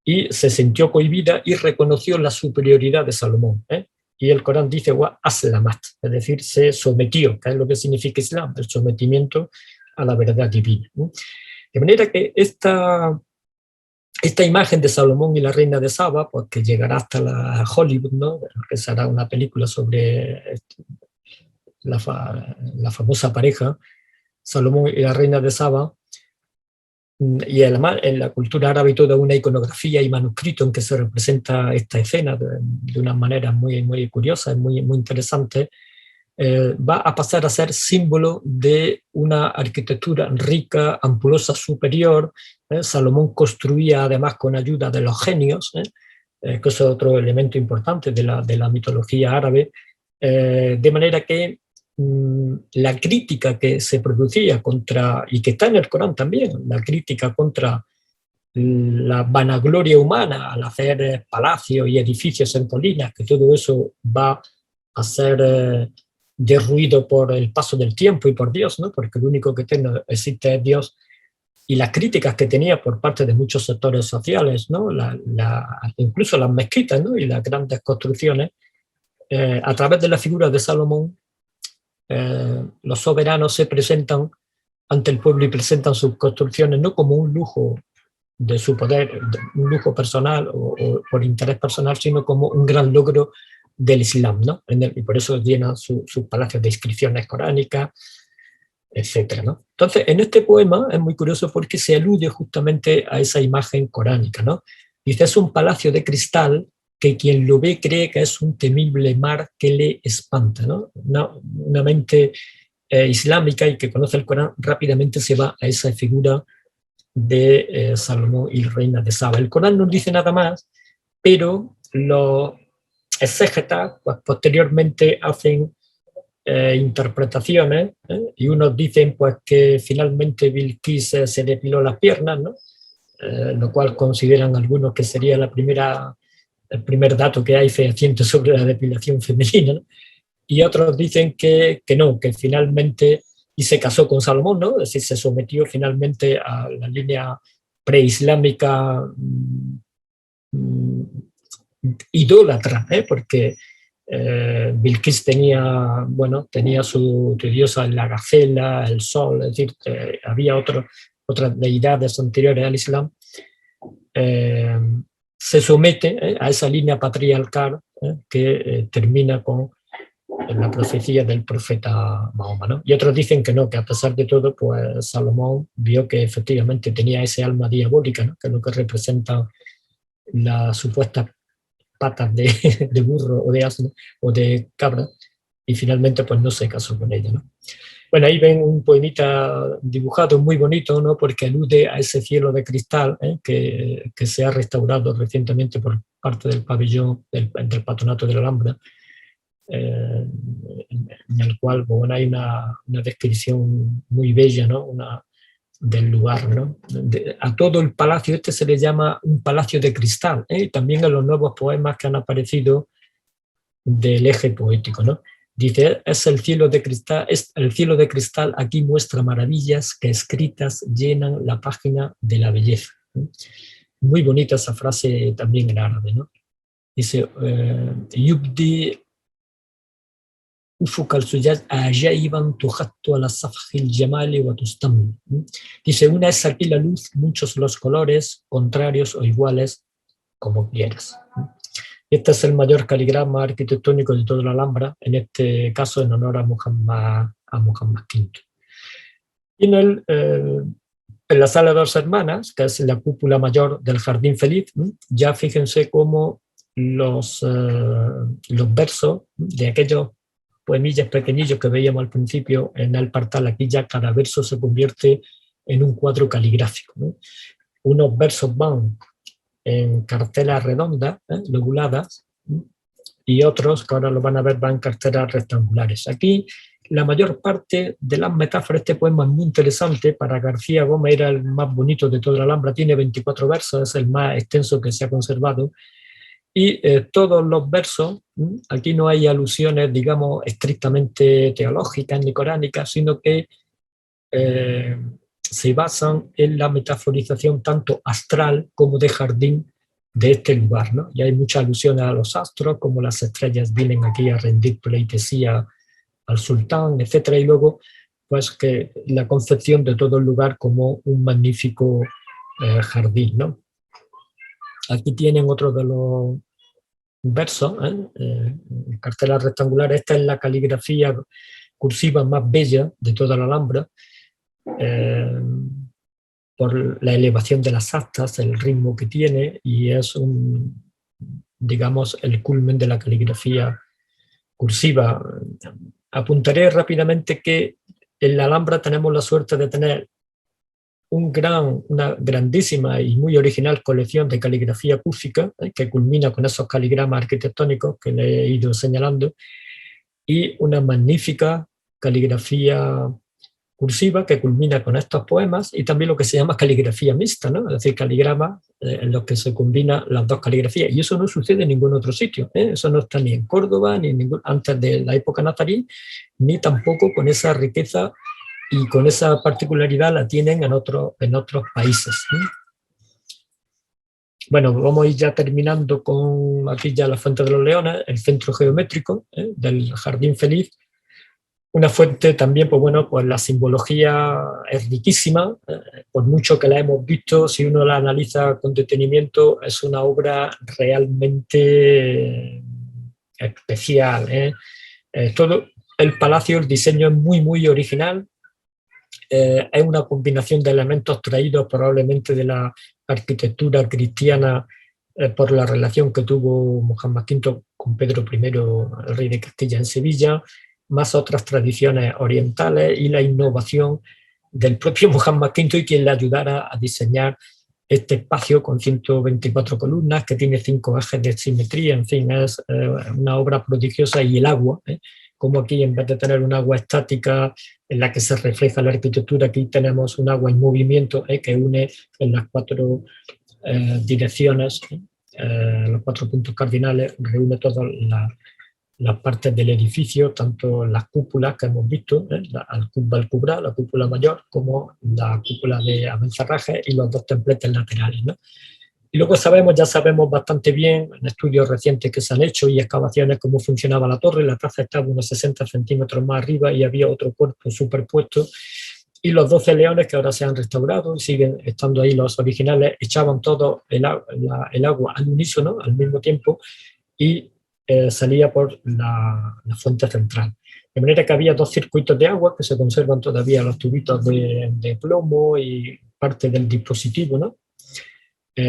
y se sintió cohibida y reconoció la superioridad de Salomón. Y el Corán dice, wa aslamat, es decir, se sometió, que es lo que significa Islam, el sometimiento a la verdad divina. De manera que esta imagen de Salomón y la reina de Saba, pues que llegará hasta la Hollywood, ¿no? Que será una película sobre la famosa pareja, Salomón y la reina de Saba, y además en la cultura árabe hay toda una iconografía y manuscrito en que se representa esta escena de una manera muy, muy curiosa, muy, muy interesante. Va a pasar a ser símbolo de una arquitectura rica, ampulosa, superior. Salomón construía además con ayuda de los genios, que es otro elemento importante de la mitología árabe, de manera que la crítica que se producía contra, y que está en el Corán también, la crítica contra la vanagloria humana al hacer palacios y edificios en colinas, que todo eso va a ser derruido por el paso del tiempo y por Dios, ¿no? Porque lo único que existe es Dios, y las críticas que tenía por parte de muchos sectores sociales, ¿no? Incluso las mezquitas, ¿no? Y las grandes construcciones, a través de la figura de Salomón, los soberanos se presentan ante el pueblo y presentan sus construcciones no como un lujo de su poder, un lujo personal o por interés personal, sino como un gran logro del Islam, ¿no? Y por eso llenan sus palacios de inscripciones coránicas, etcétera, ¿no? Entonces, en este poema es muy curioso porque se alude justamente a esa imagen coránica, ¿no? Dice, es un palacio de cristal que quien lo ve cree que es un temible mar que le espanta, ¿no? Una mente islámica y que conoce el Corán rápidamente se va a esa figura de Salomón y reina de Saba. El Corán no dice nada más, pero los exégetas pues, posteriormente hacen interpretaciones, y unos dicen pues que finalmente Bilquis se depiló las piernas, ¿no? Lo cual consideran algunos que sería el primer dato que hay fehaciente sobre la depilación femenina, ¿no? Y otros dicen que no, que finalmente, y se casó con Salomón, ¿no? Es decir, se sometió finalmente a la línea preislámica idólatra, porque Bilquis tenía su diosa la gacela, el sol, es decir, había otras deidades anteriores al Islam. Se somete a esa línea patriarcal que termina con en la profecía del profeta Mahoma, ¿no? Y otros dicen que no, que a pesar de todo, pues Salomón vio que efectivamente tenía ese alma diabólica, ¿no? Que es lo que representa las supuestas patas de burro o de asno o de cabra, y finalmente pues no se casó con ella, ¿no? Bueno, ahí ven un poemita dibujado muy bonito, ¿no? Porque alude a ese cielo de cristal, que se ha restaurado recientemente por parte del pabellón del Patronato de la Alhambra, en el cual bueno, hay una descripción muy bella, ¿no? Del lugar, ¿no? A todo el palacio este se le llama un palacio de cristal, ¿eh? También en los nuevos poemas que han aparecido del eje poético, ¿no? Dice, es el cielo de cristal, aquí muestra maravillas que escritas llenan la página de la belleza. Muy bonita esa frase también en árabe, ¿no? Dice, yubdi ufuk al-sujaj ajaiban tuhattu ala safhi al-jamali wa tustamil. Dice, una es aquí la luz, muchos los colores, contrarios o iguales, como quieras. Este es el mayor caligrama arquitectónico de toda la Alhambra, en este caso en honor a Muhammad V. Y en la Sala de dos Hermanas, que es la cúpula mayor del Jardín Feliz, ya fíjense cómo los versos de aquellos poemillas pequeñillos que veíamos al principio en el Partal, aquí ya cada verso se convierte en un cuadro caligráfico, ¿no? Unos versos van en cartelas redondas, lobuladas, y otros, que ahora lo van a ver, van en cartelas rectangulares. Aquí la mayor parte de las metáforas, este poema es muy interesante, para García Gómez era el más bonito de toda la Alhambra, tiene 24 versos, es el más extenso que se ha conservado, y todos los versos, aquí no hay alusiones, digamos, estrictamente teológicas ni coránicas, sino que se basan en la metaforización tanto astral como de jardín de este lugar, ¿no? Y hay muchas alusiones a los astros, como las estrellas vienen aquí a rendir pleitesía al sultán, etcétera, y luego pues que la concepción de todo el lugar como un magnífico jardín, ¿no? Aquí tienen otro de los versos, cartelas rectangulares. Esta es la caligrafía cursiva más bella de toda la Alhambra, por la elevación de las actas, el ritmo que tiene, y es digamos, el culmen de la caligrafía cursiva. Apuntaré rápidamente que en la Alhambra tenemos la suerte de tener una grandísima y muy original colección de caligrafía cúfica, que culmina con esos caligramas arquitectónicos que le he ido señalando, y una magnífica caligrafía cursiva que culmina con estos poemas, y también lo que se llama caligrafía mixta, ¿no? Es decir, caligramas en los que se combinan las dos caligrafías, y eso no sucede en ningún otro sitio, eso no está ni en Córdoba, ni antes de la época nazarí, ni tampoco con esa riqueza y con esa particularidad la tienen en otros países. Bueno, vamos a ir ya terminando con aquí ya la Fuente de los Leones, el centro geométrico del Jardín Feliz. Una fuente también, pues bueno, pues la simbología es riquísima, por mucho que la hemos visto, si uno la analiza con detenimiento, es una obra realmente especial. Todo el palacio, el diseño es muy, muy original, es una combinación de elementos traídos probablemente de la arquitectura cristiana por la relación que tuvo Muhammad V con Pedro I, el rey de Castilla en Sevilla, más otras tradiciones orientales y la innovación del propio Muhammad V y quien le ayudara a diseñar este espacio con 124 columnas que tiene 5 ejes de simetría. En fin, es una obra prodigiosa. Y el agua, como aquí en vez de tener un agua estática en la que se refleja la arquitectura, aquí tenemos un agua en movimiento que une en las 4 direcciones, los 4 puntos cardinales, reúne todas las partes del edificio, tanto las cúpulas que hemos visto, la Al-Kubra, la cúpula mayor, como la cúpula de Abencerraje y los 2 templetes laterales, ¿no? Y luego ya sabemos bastante bien, en estudios recientes que se han hecho y excavaciones, cómo funcionaba la torre. La taza estaba unos 60 centímetros más arriba y había otro cuerpo superpuesto. Y los 12 leones que ahora se han restaurado y siguen estando ahí los originales, echaban todo el agua al unísono, al mismo tiempo, y salía por la fuente central. De manera que había 2 circuitos de agua que se conservan todavía, los tubitos de plomo y parte del dispositivo, ¿no?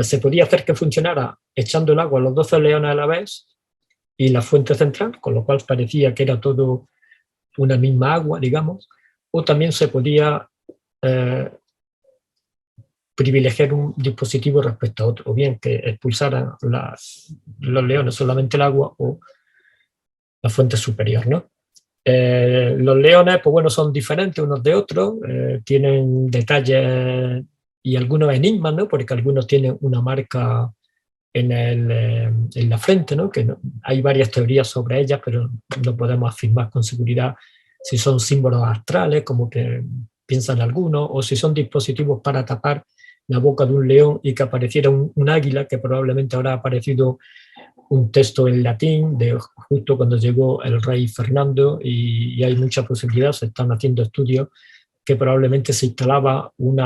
Se podía hacer que funcionara echando el agua a los 12 leones a la vez y la fuente central, con lo cual parecía que era todo una misma agua, digamos, o también se podía privilegiar un dispositivo respecto a otro, o bien que expulsaran los leones solamente el agua o la fuente superior, ¿no? Los leones, pues bueno, son diferentes unos de otros, tienen detalles y algunos enigmas, ¿no? Porque algunos tienen una marca en la frente, ¿no? Que hay varias teorías sobre ellas, pero no podemos afirmar con seguridad si son símbolos astrales, como que piensan algunos, o si son dispositivos para tapar la boca de un león y que apareciera un águila, que probablemente habrá aparecido un texto en latín de justo cuando llegó el rey Fernando, y hay mucha posibilidad, se están haciendo estudios, que probablemente se instalaba un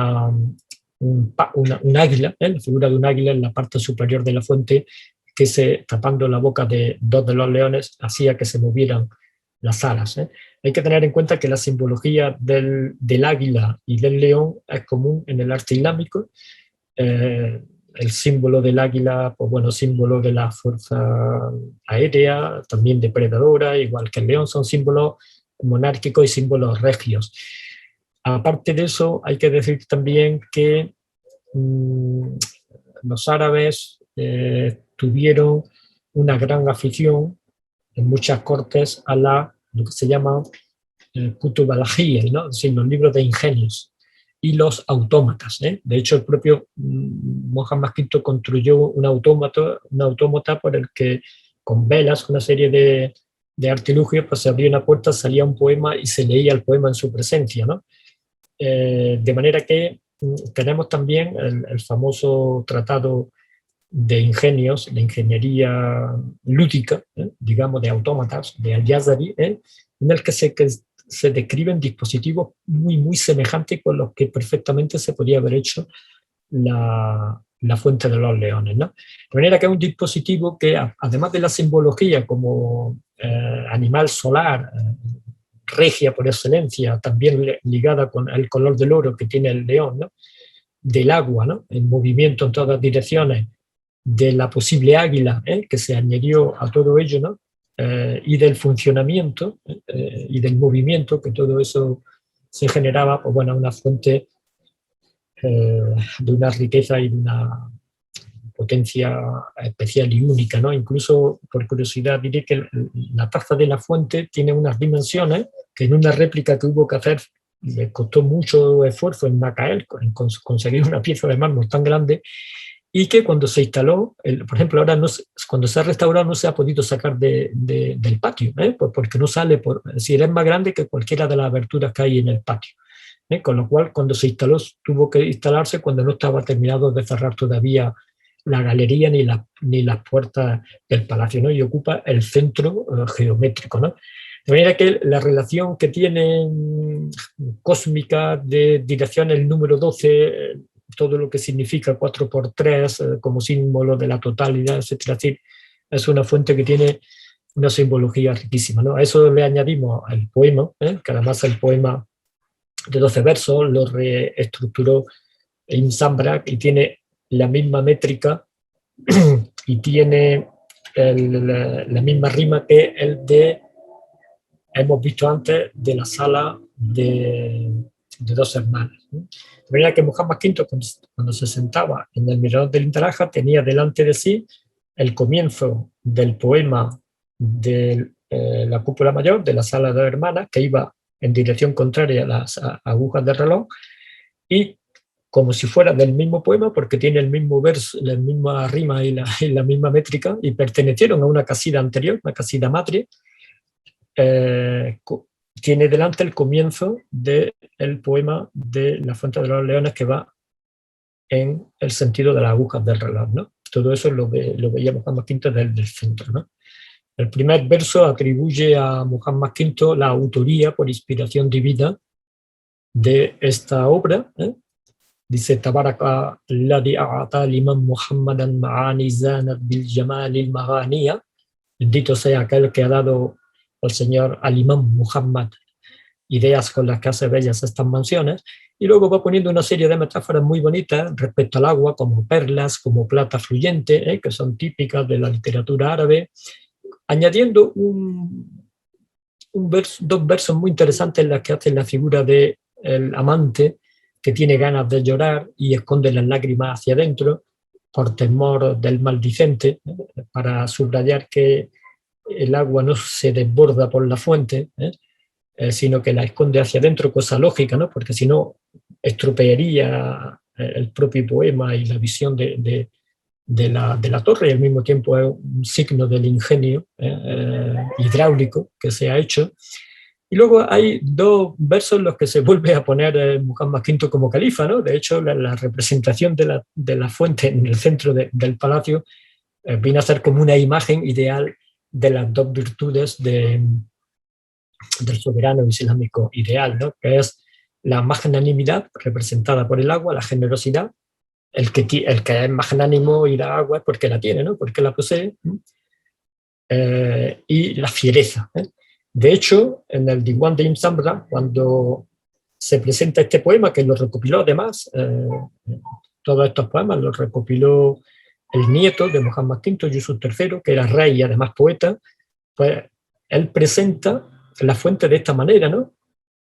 águila, la figura de un águila en la parte superior de la fuente, que tapando la boca de 2 de los leones hacía que se movieran las alas. Hay que tener en cuenta que la simbología del águila y del león es común en el arte islámico. El símbolo del águila, pues bueno, símbolo de la fuerza aérea, también depredadora, igual que el león, son símbolos monárquicos y símbolos regios. Aparte de eso, hay que decir también que los árabes tuvieron una gran afición en muchas cortes a lo que se llama kutub al-hiyal, ¿no? Es decir, los libros de ingenios y los autómatas. De hecho, el propio Muhammad V construyó un autómata por el que, con velas, una serie de artilugios, pues se abría una puerta, salía un poema y se leía el poema en su presencia, ¿no? De manera que tenemos también el famoso tratado de ingenios, de ingeniería lúdica, digamos, de autómatas, de Al-Jazari, en el que se describen dispositivos muy, muy semejantes con los que perfectamente se podía haber hecho la fuente de los leones, ¿no? De manera que es un dispositivo que, además de la simbología como animal solar, regia por excelencia, también ligada con el color del oro que tiene el león, ¿no? Del agua, ¿no? El movimiento en todas direcciones, de la posible águila que se añadió a todo ello, ¿no? Y del funcionamiento y del movimiento, que todo eso se generaba, pues bueno, una fuente de una riqueza y de una potencia especial y única, ¿no? Incluso, por curiosidad, diré que la taza de la fuente tiene unas dimensiones que en una réplica que hubo que hacer le costó mucho esfuerzo en Macael, en conseguir una pieza de mármol tan grande, y que cuando se instaló, por ejemplo, ahora cuando se ha restaurado no se ha podido sacar del patio, pues porque no sale, es decir, es más grande que cualquiera de las aberturas que hay en el patio. Con lo cual, cuando se instaló, tuvo que instalarse cuando no estaba terminado de cerrar todavía la galería ni las puertas del palacio, ¿no? Y ocupa el centro geométrico, ¿no? De manera que la relación que tiene cósmica de dirección, el número 12, todo lo que significa 4×3 como símbolo de la totalidad, etcétera, es una fuente que tiene una simbología riquísima, ¿no? A eso le añadimos el poema, que además el poema de 12 versos lo reestructuró Ibn Sambrak y tiene la misma métrica y tiene la misma rima que el hemos visto antes, de la sala de 2 hermanas. De manera que Muhammad V, cuando se sentaba en el mirador del Interaja, tenía delante de sí el comienzo del poema de la cúpula mayor, de la sala de 2 hermanas, que iba en dirección contraria a las agujas del reloj, y como si fuera del mismo poema, porque tiene el mismo verso, la misma rima y la misma métrica, y pertenecieron a una casida anterior, una casida madre, tiene delante el comienzo del poema de La Fuente de los Leones, que va en el sentido de las agujas del reloj, ¿no? Todo eso lo veíamos Muhammad V desde el centro, ¿no? El primer verso atribuye a Muhammad V la autoría por inspiración divina de esta obra. Dice: Tabaraka alladhi a'ata liman Muhammadan ma'ani zanat bil jamal al maghaniya. bendito sea aquel que ha dado al Señor, al imán Muhammad, ideas con las que hace bellas estas mansiones, y luego va poniendo una serie de metáforas muy bonitas respecto al agua, como perlas, como plata fluyente, que son típicas de la literatura árabe, añadiendo dos versos muy interesantes en los que hace la figura del amante que tiene ganas de llorar y esconde las lágrimas hacia adentro por temor del maldicente, para subrayar que el agua no se desborda por la fuente, sino que la esconde hacia adentro, cosa lógica, ¿no? Porque si no estropearía el propio poema y la visión de la torre, y al mismo tiempo es un signo del ingenio hidráulico que se ha hecho. Y luego hay dos versos en los que se vuelve a poner Muhammad V como califa, ¿no? De hecho, la representación de la fuente en el centro del palacio viene a ser como una imagen ideal de las dos virtudes del soberano islámico ideal, ¿no? Que es la magnanimidad representada por el agua, la generosidad. El que es magnánimo y da agua es porque la tiene, ¿no? Porque la posee. Y la fiereza. De hecho, en el Diwan de Ibn Samra, cuando se presenta este poema, que lo recopiló además, todos estos poemas los recopiló el nieto de Muhammad V, Yusuf III, que era rey y además poeta, pues él presenta la fuente de esta manera, ¿no?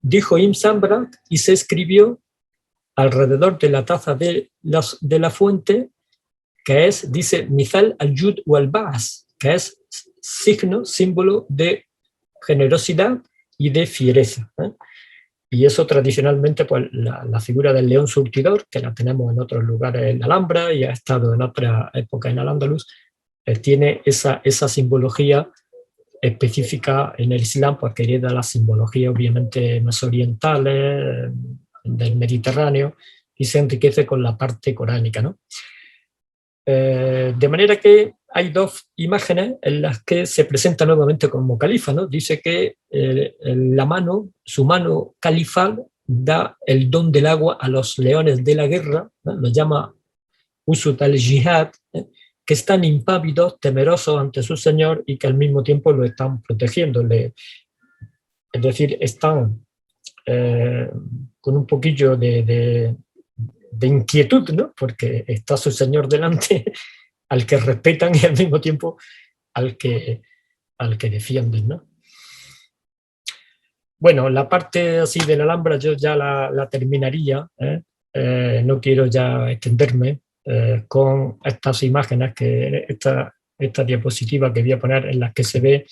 Dijo Ibn Samra y se escribió alrededor de la taza de la fuente, que es, dice, Mithal al-Yud wal-Ba'as, que es signo, símbolo de generosidad y de fiereza. Y eso tradicionalmente, pues la figura del león surtidor, que la tenemos en otros lugares en la Alhambra y ha estado en otra época en Al-Ándalus, tiene esa simbología específica en el Islam, porque hereda la simbología obviamente mesorientales, del Mediterráneo, y se enriquece con la parte coránica, ¿no? De manera que hay dos imágenes en las que se presenta nuevamente como califa, ¿no? Dice que su mano califal da el don del agua a los leones de la guerra, ¿no? Lo llama Usut al-Jihad, que están impávidos, temerosos ante su señor y que al mismo tiempo lo están protegiéndole. Es decir, están con un poquillo de inquietud, ¿no? Porque está su señor delante, al que respetan y al mismo tiempo al que defienden, ¿no? Bueno, la parte así de la Alhambra yo ya la terminaría, no quiero ya extenderme con estas imágenes, esta diapositiva que voy a poner, en las que se ve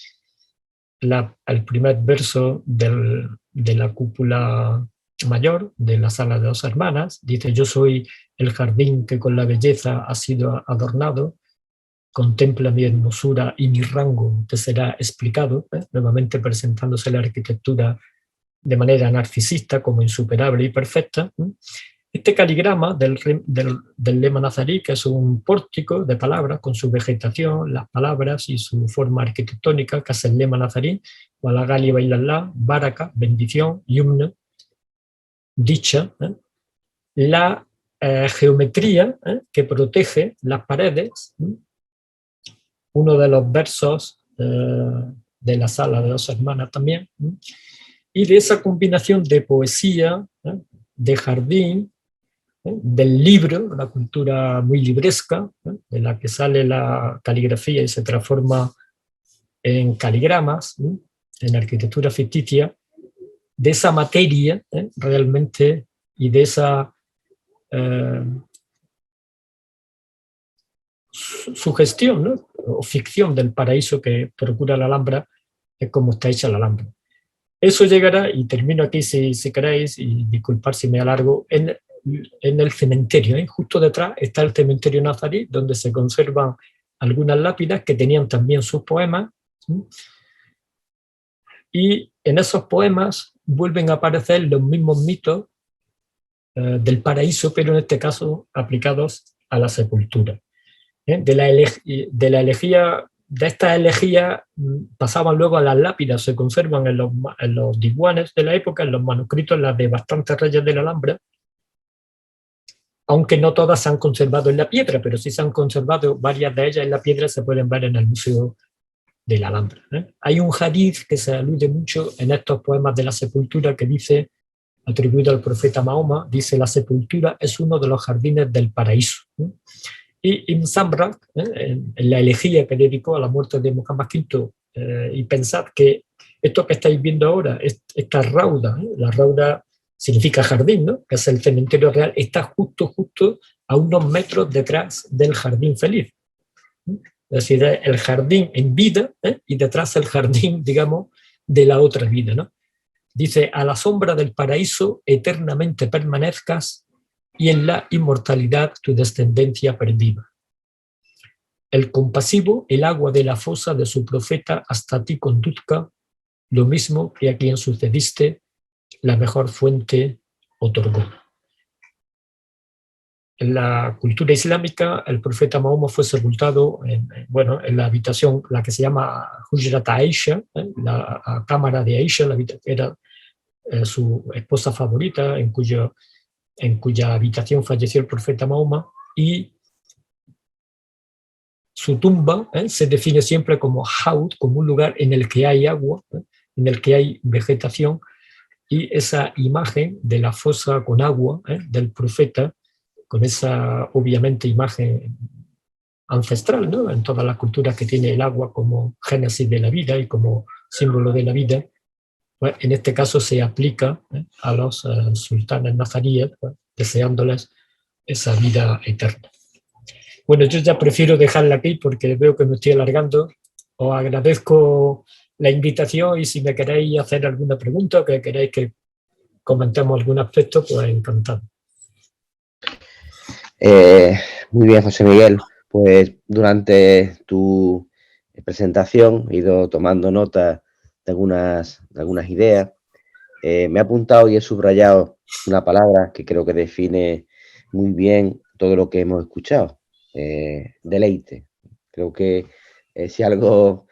el primer verso de la cúpula mayor de la sala de dos hermanas. Dice: yo soy el jardín que con la belleza ha sido adornado, contempla mi hermosura y mi rango te será explicado, nuevamente presentándose la arquitectura de manera narcisista como insuperable y perfecta. Este caligrama del lema nazarí, que es un pórtico de palabras con su vegetación, las palabras y su forma arquitectónica, que es el lema nazarí, Walagali bailallah, baraka, bendición, yumna, dicha, la geometría que protege las paredes, uno de los versos de la sala de dos hermanas también, y de esa combinación de poesía, de jardín, del libro, una cultura muy libresca, de la que sale la caligrafía y se transforma en caligramas, en arquitectura ficticia, de esa materia realmente, y de esa sugestión, ¿no? O ficción del paraíso que procura la Alhambra, es como está hecha la Alhambra. Eso llegará, y termino aquí si queréis, y disculpar si me alargo, en el cementerio. Justo detrás está el cementerio nazarí, donde se conservan algunas lápidas que tenían también sus poemas, y en esos poemas vuelven a aparecer los mismos mitos del paraíso, pero en este caso aplicados a la sepultura. De estas elegías pasaban luego a las lápidas, se conservan en los diwanés de la época, en los manuscritos, las de bastantes reyes de la Alhambra, aunque no todas se han conservado en la piedra, pero sí se han conservado varias de ellas en la piedra, se pueden ver en el Museo de la Alhambra. Hay un hadith que se alude mucho en estos poemas de la sepultura que dice, atribuido al profeta Mahoma, dice: la sepultura es uno de los jardines del paraíso. Y Ibn Samra, en la elegía que dedicó a la muerte de Muhammad V, y pensad que esto que estáis viendo ahora, esta rauda, la rauda significa jardín, ¿no?, que es el cementerio real, está justo a unos metros detrás del jardín feliz. Es decir, el jardín en vida, y detrás el jardín, digamos, de la otra vida, ¿no? Dice: a la sombra del paraíso eternamente permanezcas y en la inmortalidad tu descendencia perviva. El compasivo, el agua de la fosa de su profeta hasta ti conduzca, lo mismo que a quien sucediste, la mejor fuente otorgó. En la cultura islámica, el profeta Mahoma fue sepultado en la habitación, la que se llama Hujrat Aisha, la cámara de Aisha, era su esposa favorita, en cuya habitación falleció el profeta Mahoma, y su tumba se define siempre como Haud, como un lugar en el que hay agua, en el que hay vegetación, y esa imagen de la fosa con agua del profeta, con esa obviamente imagen ancestral, ¿no?, en todas las culturas, que tiene el agua como génesis de la vida y como símbolo de la vida, pues en este caso se aplica a los sultanes nazaríes, deseándoles esa vida eterna. Bueno, yo ya prefiero dejarla aquí porque veo que me estoy alargando. Os agradezco la invitación, y si me queréis hacer alguna pregunta o que queréis que comentemos algún aspecto, pues encantado. Muy bien, José Miguel. Pues durante tu presentación he ido tomando nota de algunas ideas. Me he apuntado y he subrayado una palabra que creo que define muy bien todo lo que hemos escuchado: deleite. Creo que si algo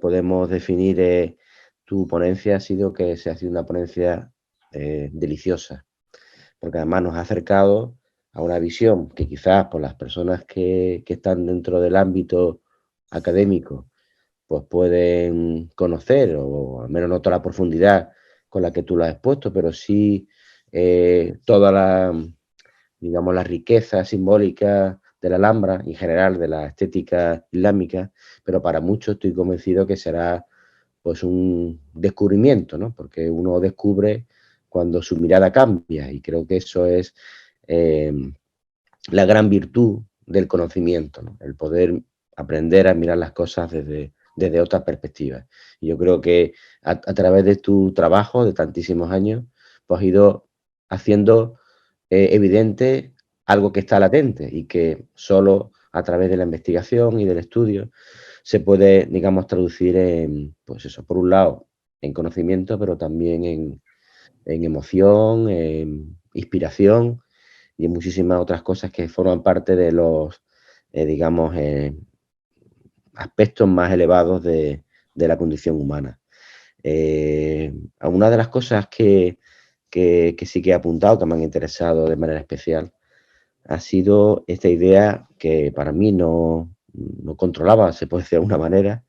podemos definir tu ponencia, ha sido que se ha sido una ponencia deliciosa, porque además nos ha acercado a una visión que quizás por las personas que están dentro del ámbito académico pues pueden conocer, o al menos no toda la profundidad con la que tú lo has expuesto, pero sí toda la, digamos, la riqueza simbólica de la Alhambra, en general de la estética islámica, pero para muchos estoy convencido que será pues un descubrimiento, ¿no? Porque uno descubre cuando su mirada cambia, y creo que eso es la gran virtud del conocimiento, ¿no? El poder aprender a mirar las cosas desde otras perspectivas. Y yo creo que a través de tu trabajo de tantísimos años, pues has ido haciendo evidente algo que está latente y que solo a través de la investigación y del estudio se puede, digamos, traducir en, pues eso, por un lado, en conocimiento, pero también en emoción, en inspiración y en muchísimas otras cosas que forman parte de los, digamos, aspectos más elevados de la condición humana. Una de las cosas que sí que he apuntado, que me han interesado de manera especial, ha sido esta idea que para mí no controlaba, se puede decir de alguna manera,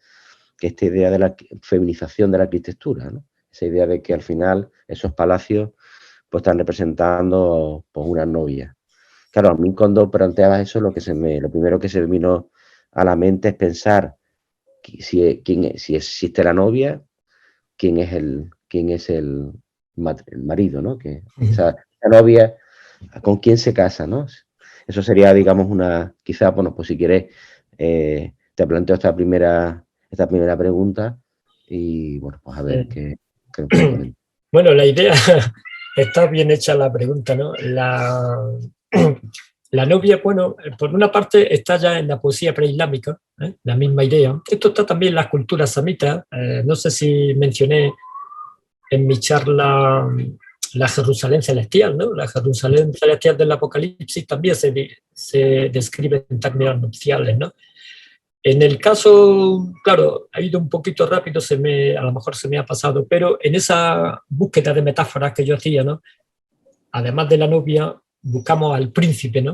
que esta idea de la feminización de la arquitectura, ¿no? Esa idea de que al final esos palacios pues están representando pues una novia. Claro, a mí cuando planteabas eso, lo primero que se me vino a la mente es pensar si existe la novia, quién es el marido, ¿no? Que esa novia, ¿con quién se casa, no? Eso sería, digamos, quizá, bueno, pues si quieres, te planteo esta primera pregunta y, bueno, pues a ver qué puedo comentar. Bueno, la idea, está bien hecha la pregunta, ¿no? La novia, bueno, por una parte está ya en la poesía preislámica, la misma idea. Esto está también en las culturas samitas. No sé si mencioné en mi charla la Jerusalén celestial, ¿no? La Jerusalén celestial del Apocalipsis también se describe en términos nupciales, ¿no? En el caso, claro, ha ido un poquito rápido, a lo mejor se me ha pasado, pero en esa búsqueda de metáforas que yo hacía, ¿no? Además de la novia, buscamos al príncipe, ¿no?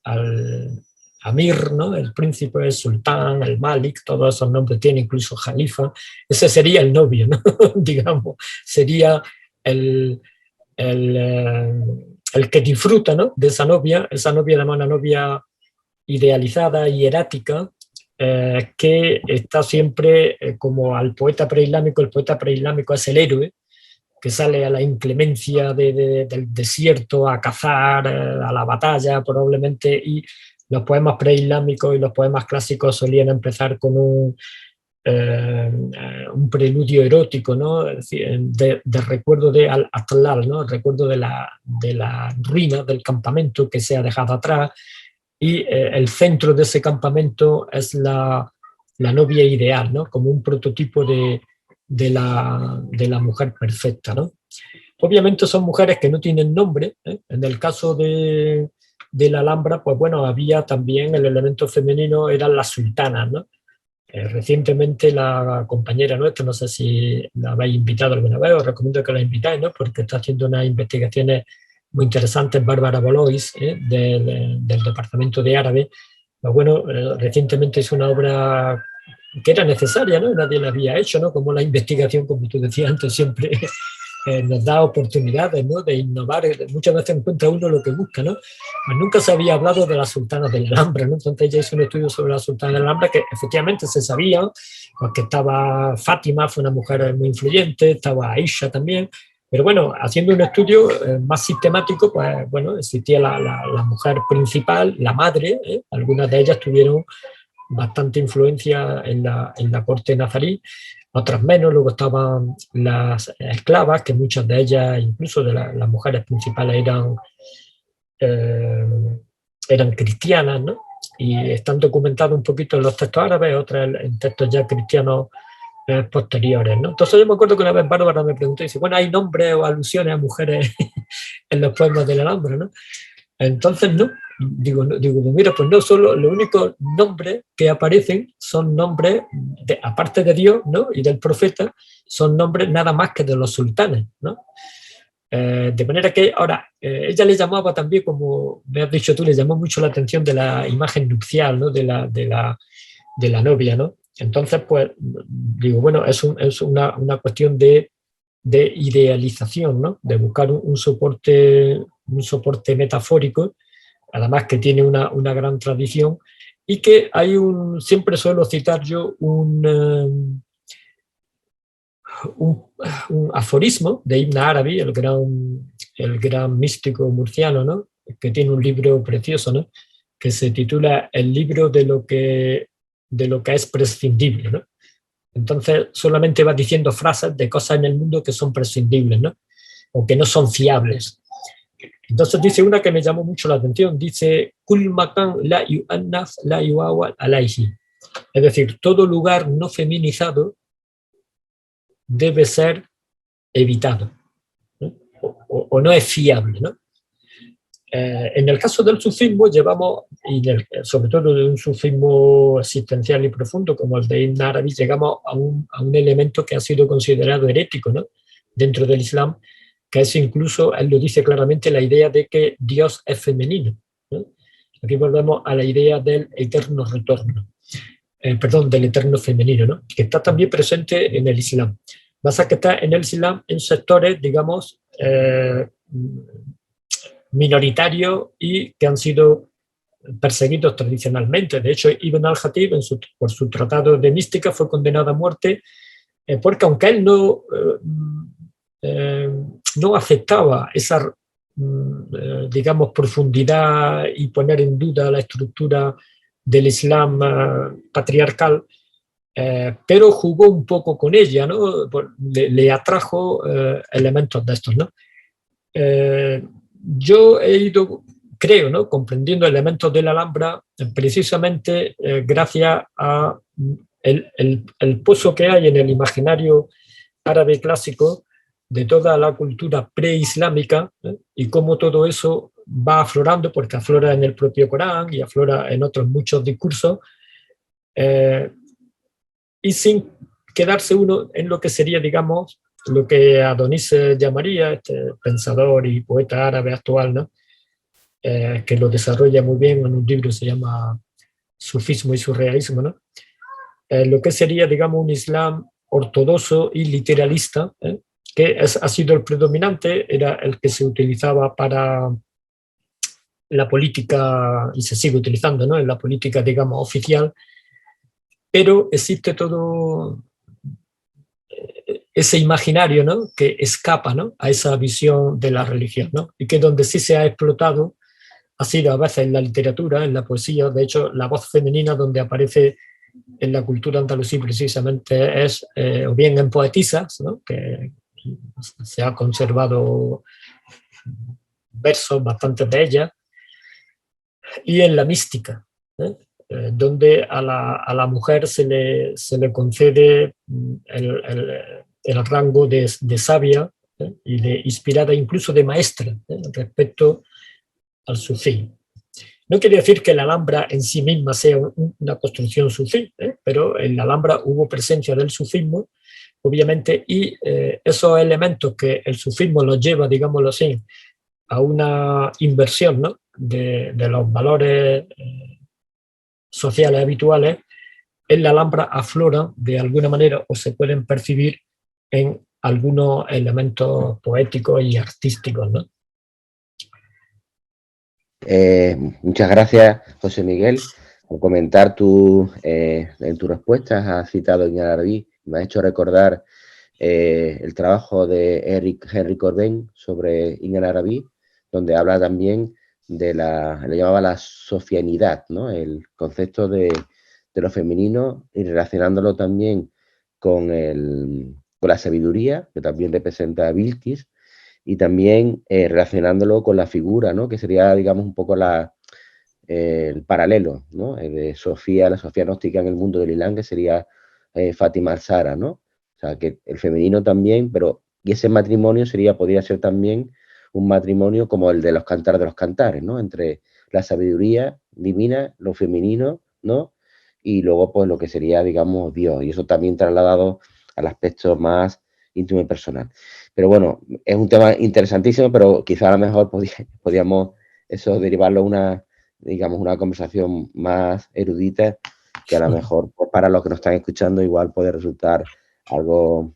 Al Amir, ¿no? El príncipe, el sultán, el malik, todos esos nombres tiene, incluso jalifa. Ese sería el novio, ¿no? Digamos, sería el, el, eh, el que disfruta, ¿no? De esa novia además una novia idealizada, hierática, que está siempre como al poeta preislámico. El poeta preislámico es el héroe que sale a la inclemencia del desierto a cazar, a la batalla probablemente, y los poemas preislámicos y los poemas clásicos solían empezar con un preludio erótico, ¿no? Es decir, de recuerdo de al-Atlal, ¿no? El recuerdo de la ruina del campamento que se ha dejado atrás, y el centro de ese campamento es la novia ideal, ¿no? Como un prototipo de la mujer perfecta, ¿no? Obviamente son mujeres que no tienen nombre, ¿eh? En el caso de la Alhambra, pues bueno, había también el elemento femenino, eran las sultanas, ¿no? Recientemente la compañera nuestra, no sé si la habéis invitado alguna vez, os recomiendo que la invitáis, ¿no? Porque está haciendo unas investigaciones muy interesantes, Bárbara Bolois, del Departamento de Árabe. Pues bueno, recientemente hizo una obra que era necesaria, ¿no? Nadie la había hecho, ¿no? Como la investigación, como tú decías antes, siempre nos da oportunidades, ¿no? De innovar. Muchas veces encuentra uno lo que busca, ¿no? Pues nunca se había hablado de las sultanas de la Alhambra, ¿no? Entonces ella hizo un estudio sobre las sultanas de la Alhambra, que efectivamente se sabía, porque estaba Fátima, fue una mujer muy influyente, estaba Aisha también, pero bueno, haciendo un estudio más sistemático, pues bueno, existía la mujer principal, la madre, algunas de ellas tuvieron bastante influencia en la corte nazarí, otras menos. Luego estaban las esclavas, que muchas de ellas, incluso de las mujeres principales, eran cristianas, ¿no? Y están documentadas un poquito en los textos árabes, otras en textos ya cristianos posteriores, ¿no? Entonces yo me acuerdo que una vez Bárbara me preguntó, dice, bueno, ¿hay nombres o alusiones a mujeres en los poemas de la Alhambra, ¿no? Entonces, no, digo, mira, pues no, solo los únicos nombres que aparecen son nombres, aparte de Dios, ¿no? Y del profeta, son nombres nada más que de los sultanes, ¿no? De manera que ahora, ella le llamaba también, como me has dicho tú, le llamó mucho la atención de la imagen nupcial, ¿no? de la novia, ¿no? Entonces, pues, digo, bueno, es una cuestión de idealización, ¿no? De buscar un soporte metafórico, además que tiene una gran tradición, y que hay siempre suelo citar yo un aforismo de Ibn Arabi, el gran místico murciano, ¿no? Que tiene un libro precioso, ¿no? Que se titula El libro de lo que es prescindible, ¿no? Entonces solamente va diciendo frases de cosas en el mundo que son prescindibles, ¿no? O que no son fiables. Entonces dice una que me llamó mucho la atención, dice Kul makan la yu'annas la yu'awal alayhi. Es decir, todo lugar no feminizado debe ser evitado, ¿no? O no es fiable, ¿no? En el caso del sufismo llevamos, y sobre todo de un sufismo existencial y profundo como el de Ibn Arabi, llegamos a un elemento que ha sido considerado herético, ¿no? Dentro del Islam, que es incluso, él lo dice claramente, la idea de que Dios es femenino, ¿no? Aquí volvemos a la idea del eterno retorno, del eterno femenino, ¿no? Que está también presente en el Islam. Pasa que está en el Islam en sectores, digamos, minoritarios y que han sido perseguidos tradicionalmente. De hecho, Ibn al-Khatib, por su tratado de mística, fue condenado a muerte porque aunque él no aceptaba esa, digamos, profundidad y poner en duda la estructura del Islam patriarcal, pero jugó un poco con ella, ¿no? Le atrajo elementos de estos, ¿no? Yo he ido, creo, ¿no? Comprendiendo elementos de la Alhambra precisamente gracias a el pozo que hay en el imaginario árabe clásico de toda la cultura preislámica, y cómo todo eso va aflorando, porque aflora en el propio Corán y aflora en otros muchos discursos, y sin quedarse uno en lo que sería, digamos, lo que Adonis llamaría, este pensador y poeta árabe actual, ¿no? Que lo desarrolla muy bien en un libro que se llama sufismo y surrealismo, ¿no? Lo que sería, digamos, un Islam ortodoxo y literalista, que ha sido el predominante, era el que se utilizaba para la política, y se sigue utilizando, ¿no?, en la política, digamos, oficial, pero existe todo ese imaginario, ¿no?, que escapa, ¿no?, a esa visión de la religión, ¿no?, y que donde sí se ha explotado ha sido a veces en la literatura, en la poesía. De hecho, la voz femenina donde aparece en la cultura andalusí precisamente es o bien en poetisas, ¿no?, que se ha conservado versos, bastantes de ellas, y en la mística, ¿eh? Donde a la mujer se le concede el rango de sabia, y de inspirada, incluso de maestra, respecto al sufí. No quiere decir que la Alhambra en sí misma sea una construcción sufí, pero en la Alhambra hubo presencia del sufismo, obviamente, y esos elementos que el sufismo los lleva, digámoslo así, a una inversión, ¿no?, de los valores sociales habituales, en la Alhambra afloran de alguna manera o se pueden percibir en algunos elementos poéticos y artísticos, ¿no? Muchas gracias, José Miguel, por comentar en tus respuestas. Has citado Ibn Arabi, me ha hecho recordar el trabajo de Henry Corbin sobre Ibn Arabi, donde habla también le llamaba la sofianidad, ¿no?, el concepto de lo femenino, y relacionándolo también con la sabiduría, que también representa a Bilquis, y también relacionándolo con la figura, ¿no?, que sería, digamos, un poco el paralelo, ¿no?, de Sofía, la Sofía gnóstica en el mundo del Islam, que sería Fátima al-Zahra, ¿no? O sea, que el femenino también, y ese matrimonio podría ser también un matrimonio como el de los cantares de los cantares, ¿no?, entre la sabiduría divina, lo femenino, ¿no?, y luego pues lo que sería, digamos, Dios, y eso también trasladado al aspecto más íntimo y personal. Pero bueno, es un tema interesantísimo, pero quizá a lo mejor podíamos eso derivarlo a una conversación más erudita, que a lo mejor pues, para los que nos están escuchando igual puede resultar algo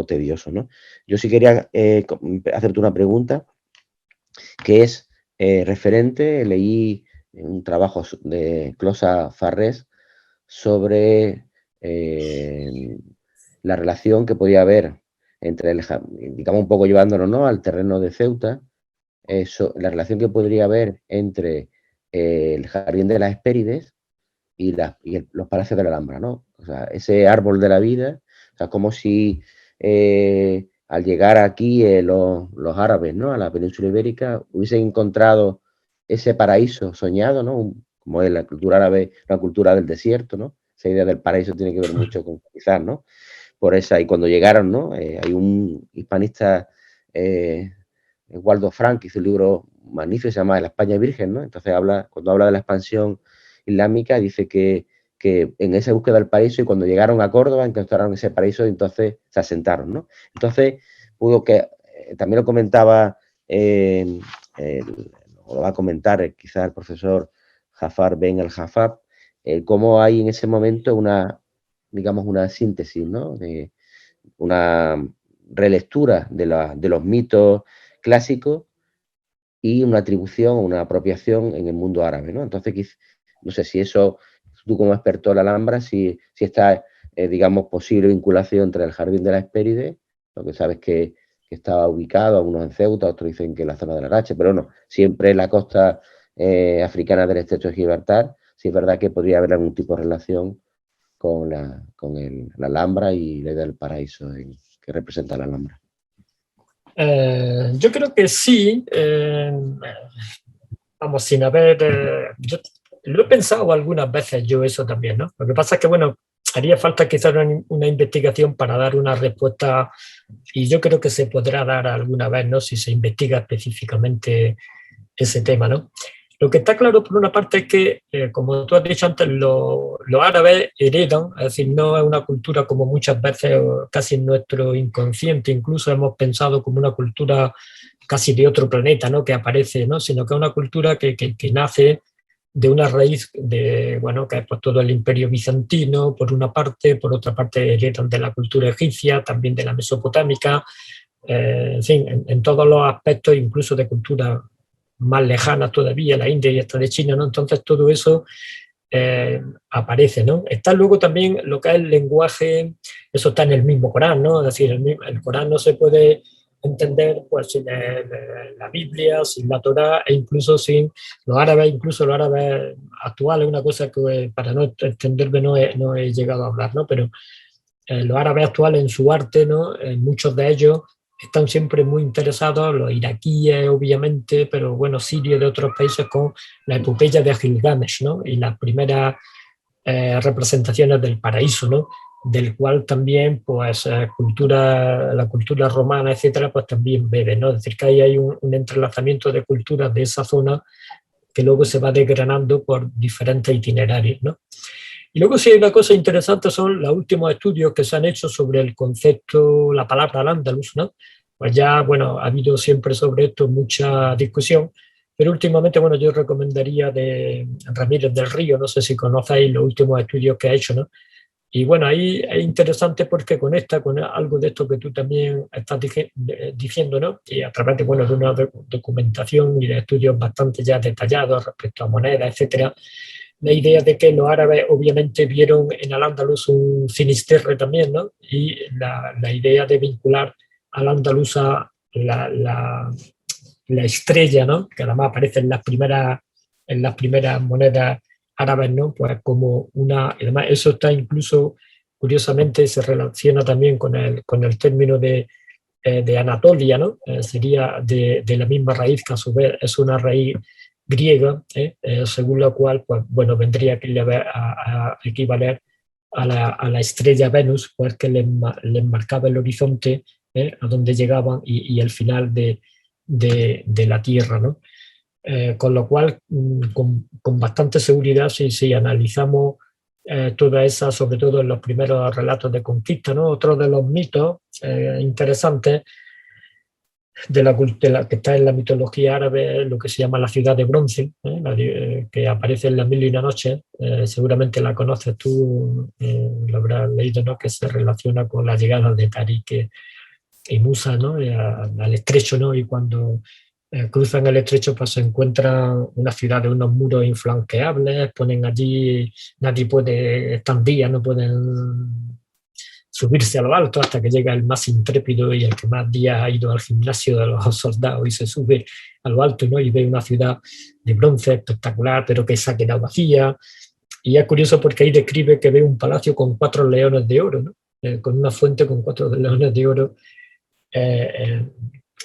tedioso, ¿no? Yo sí quería hacerte una pregunta, que es referente, leí un trabajo de Closa Farrés sobre la relación que podía haber entre digamos un poco llevándolo, ¿no?, al terreno de Ceuta, la relación que podría haber entre el Jardín de las Hespérides y los palacios de la Alhambra, ¿no? O sea, ese árbol de la vida, o sea, como si al llegar aquí los árabes, ¿no?, a la península ibérica, hubiesen encontrado ese paraíso soñado, ¿no?, como es la cultura árabe, la cultura del desierto, ¿no? Esa idea del paraíso tiene que ver mucho con, quizás, ¿no?, por esa, y cuando llegaron, ¿no? Hay un hispanista, Waldo Frank, que hizo un libro magnífico, se llama La España Virgen, ¿no? Entonces cuando habla de la expansión islámica, dice que en esa búsqueda del paraíso, y cuando llegaron a Córdoba, encontraron ese paraíso, y entonces se asentaron, ¿no? Entonces, también lo comentaba, o lo va a comentar quizá el profesor Jafar Ben el-Jafab, cómo hay en ese momento digamos, una síntesis, ¿no?, de una relectura de los mitos clásicos y una atribución, una apropiación en el mundo árabe, ¿no? Entonces, no sé si eso, tú como experto en la Alhambra, si está, digamos, posible vinculación entre el Jardín de la Hespérides, lo que sabes que estaba ubicado, algunos en Ceuta, otros dicen que en la zona de Larache, pero no, siempre en la costa africana del estrecho de Gibraltar, sí es verdad que podría haber algún tipo de relación con la Alhambra y la idea del paraíso que representa la Alhambra. Yo creo que sí, vamos, sin haber, yo lo he pensado algunas veces yo eso también, ¿no? Lo que pasa es que, bueno, haría falta quizás una investigación para dar una respuesta, y yo creo que se podrá dar alguna vez, ¿no?, si se investiga específicamente ese tema, ¿no? Lo que está claro, por una parte, es que, como tú has dicho antes, los árabes heredan, es decir, no es una cultura como muchas veces, casi en nuestro inconsciente, incluso hemos pensado como una cultura casi de otro planeta, ¿no?, que aparece, ¿no?, sino que es una cultura que nace de una raíz de, bueno, que es pues, todo el imperio bizantino, por una parte, por otra parte heredan de la cultura egipcia, también de la mesopotámica, en fin, en todos los aspectos, incluso de culturas más lejanas todavía, la India y hasta de China, ¿no? Entonces todo eso aparece, ¿no? Está luego también lo que es el lenguaje, eso está en el mismo Corán, ¿no? Es decir, el Corán no se puede entender pues sin la Biblia, sin la Torá e incluso sin los árabes, incluso los árabes actuales, una cosa que para no extenderme no he llegado a hablar, ¿no? Pero los árabes actuales en su arte, ¿no? Muchos de ellos están siempre muy interesados, los iraquíes obviamente, pero bueno, sirios de otros países con la epopeya de Gilgamesh, ¿no? Y las primeras representaciones del paraíso, ¿no? Del cual también pues la cultura romana, etcétera, pues también bebe, ¿no? Es decir, que ahí hay un entrelazamiento de culturas de esa zona que luego se va desgranando por diferentes itinerarios, ¿no? Y luego sí hay una cosa interesante, son los últimos estudios que se han hecho sobre el concepto, la palabra al-Ándalus, ¿no? Pues ya, bueno, ha habido siempre sobre esto mucha discusión, pero últimamente, bueno, yo recomendaría de Ramírez del Río, no sé si conocéis los últimos estudios que ha hecho, ¿no? Y bueno, ahí es interesante porque conecta con algo de esto que tú también estás diciendo, ¿no? Y a través de, bueno, de una documentación y de estudios bastante ya detallados respecto a monedas, etcétera, la idea de que los árabes obviamente vieron en Al-Ándalus un Finisterre también, ¿no? Y la idea de vincular al-Ándalus a la estrella, ¿no? Que además aparece en las primeras monedas árabes, ¿no? Pues como una, además eso está incluso, curiosamente, se relaciona también con el término de Anatolia, ¿no? Sería de la misma raíz, que a su vez es una raíz griega, según la cual, pues, bueno, vendría a equivaler a la estrella Venus, pues que le marcaba el horizonte a donde llegaban y el final de la Tierra, ¿no? Con lo cual, con bastante seguridad, si analizamos toda esa, sobre todo en los primeros relatos de conquista, ¿no? Otro de los mitos interesantes de la que está en la mitología árabe, lo que se llama la ciudad de bronce, que aparece en la Mil y una noches, seguramente la conoces tú, lo habrás leído, ¿no? Que se relaciona con la llegada de Tariq y Musa, ¿no? Al estrecho, ¿no? Y cuando cruzan el estrecho, pues se encuentran una ciudad de unos muros infranqueables, ponen allí, nadie puede, están días, no pueden subirse a lo alto hasta que llega el más intrépido y el que más días ha ido al gimnasio de los soldados y se sube a lo alto, ¿no? Y ve una ciudad de bronce espectacular, pero que se ha quedado vacía. Y es curioso porque ahí describe que ve un palacio con 4 leones de oro, ¿no? Con una fuente con 4 leones de oro eh,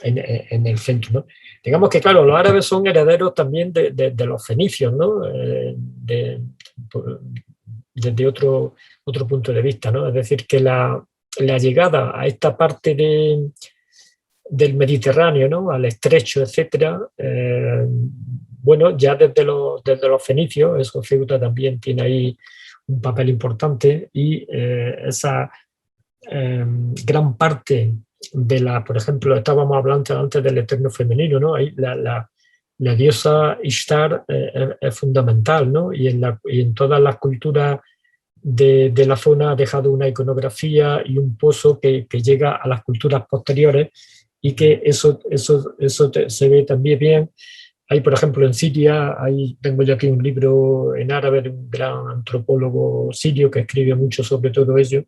en el centro, ¿no? Digamos que, claro, los árabes son herederos también de los fenicios, ¿no? Desde otro punto de vista, ¿no? Es decir, que la llegada a esta parte del Mediterráneo, ¿no? Al estrecho, etcétera, bueno, ya desde los fenicios, eso Ceuta también tiene ahí un papel importante y esa gran parte por ejemplo, estábamos hablando antes del eterno femenino, ¿no? Ahí la diosa Ishtar es fundamental, ¿no? Y en todas las culturas de la zona ha dejado una iconografía y un pozo que llega a las culturas posteriores y que eso se ve también bien. Hay, por ejemplo, en Siria, tengo yo aquí un libro en árabe de un gran antropólogo sirio que escribe mucho sobre todo ello.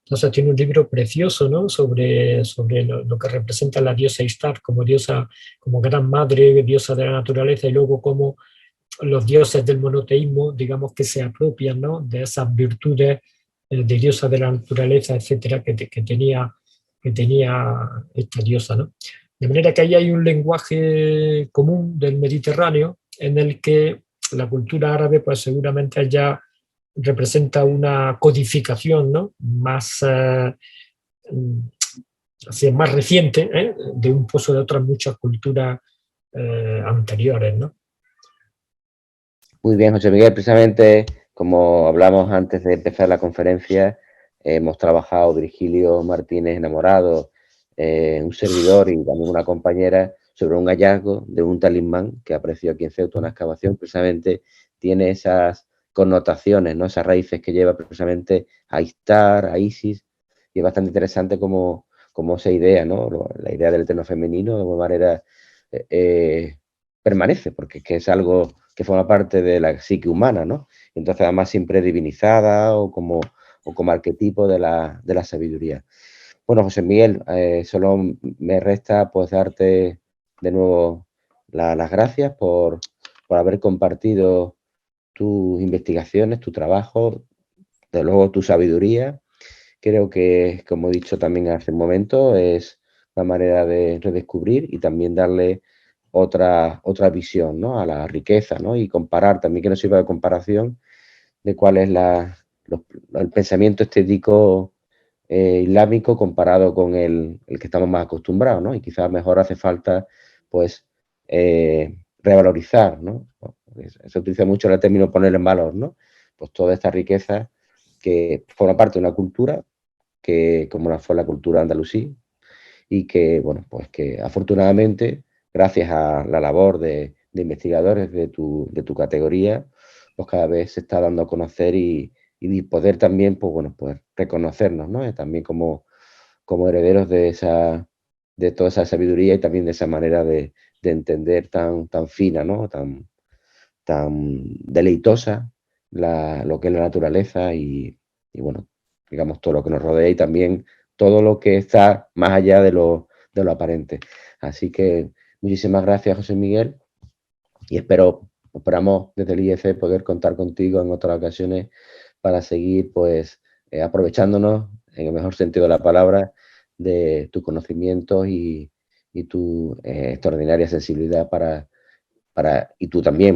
Entonces tiene un libro precioso, ¿no? sobre lo que representa la diosa Ishtar como diosa, como gran madre, diosa de la naturaleza, y luego como los dioses del monoteísmo, digamos que se apropian, ¿no? De esas virtudes de diosa de la naturaleza, etcétera, que tenía esta diosa, ¿no? De manera que ahí hay un lenguaje común del Mediterráneo en el que la cultura árabe, pues seguramente ya representa una codificación, ¿no? Así, más reciente, de un pozo de otras muchas culturas anteriores, ¿no? Muy bien, José Miguel, precisamente como hablamos antes de empezar la conferencia, hemos trabajado Virgilio Martínez Enamorado, un servidor y también una compañera sobre un hallazgo de un talismán que apareció aquí en Ceuta, una excavación precisamente tiene esas connotaciones, ¿no? Esas raíces que lleva precisamente a Ishtar, a Isis, y es bastante interesante como esa idea, ¿no? La idea del eterno femenino, de alguna manera, permanece, porque es que es algo que forma parte de la psique humana, ¿no? Entonces, además, siempre divinizada o como arquetipo de la sabiduría. Bueno, José Miguel, solo me resta pues darte de nuevo las gracias por haber compartido tus investigaciones, tu trabajo, de luego tu sabiduría. Creo que, como he dicho también hace un momento, es una manera de redescubrir y también darle otra visión, ¿no? A la riqueza, ¿no? Y comparar, también que nos sirva de comparación de cuál es el pensamiento estético islámico comparado con el que estamos más acostumbrados, ¿no? Y quizás mejor hace falta, pues, revalorizar, ¿no? Se utiliza mucho el término poner en valor, ¿no? Pues toda esta riqueza que forma parte de una cultura que, como fue la cultura andalusí, y que, bueno, pues que afortunadamente, gracias a la labor de investigadores de tu categoría, pues cada vez se está dando a conocer y poder también, pues bueno, pues reconocernos, ¿no? También como herederos de toda esa sabiduría y también de esa manera de entender tan fina, ¿no? Tan deleitosa lo que es la naturaleza y, bueno, digamos, todo lo que nos rodea y también todo lo que está más allá de lo aparente. Así que muchísimas gracias, José Miguel, y esperamos desde el IEC poder contar contigo en otras ocasiones para seguir, pues, aprovechándonos, en el mejor sentido de la palabra, de tus conocimientos y tu extraordinaria sensibilidad y tú también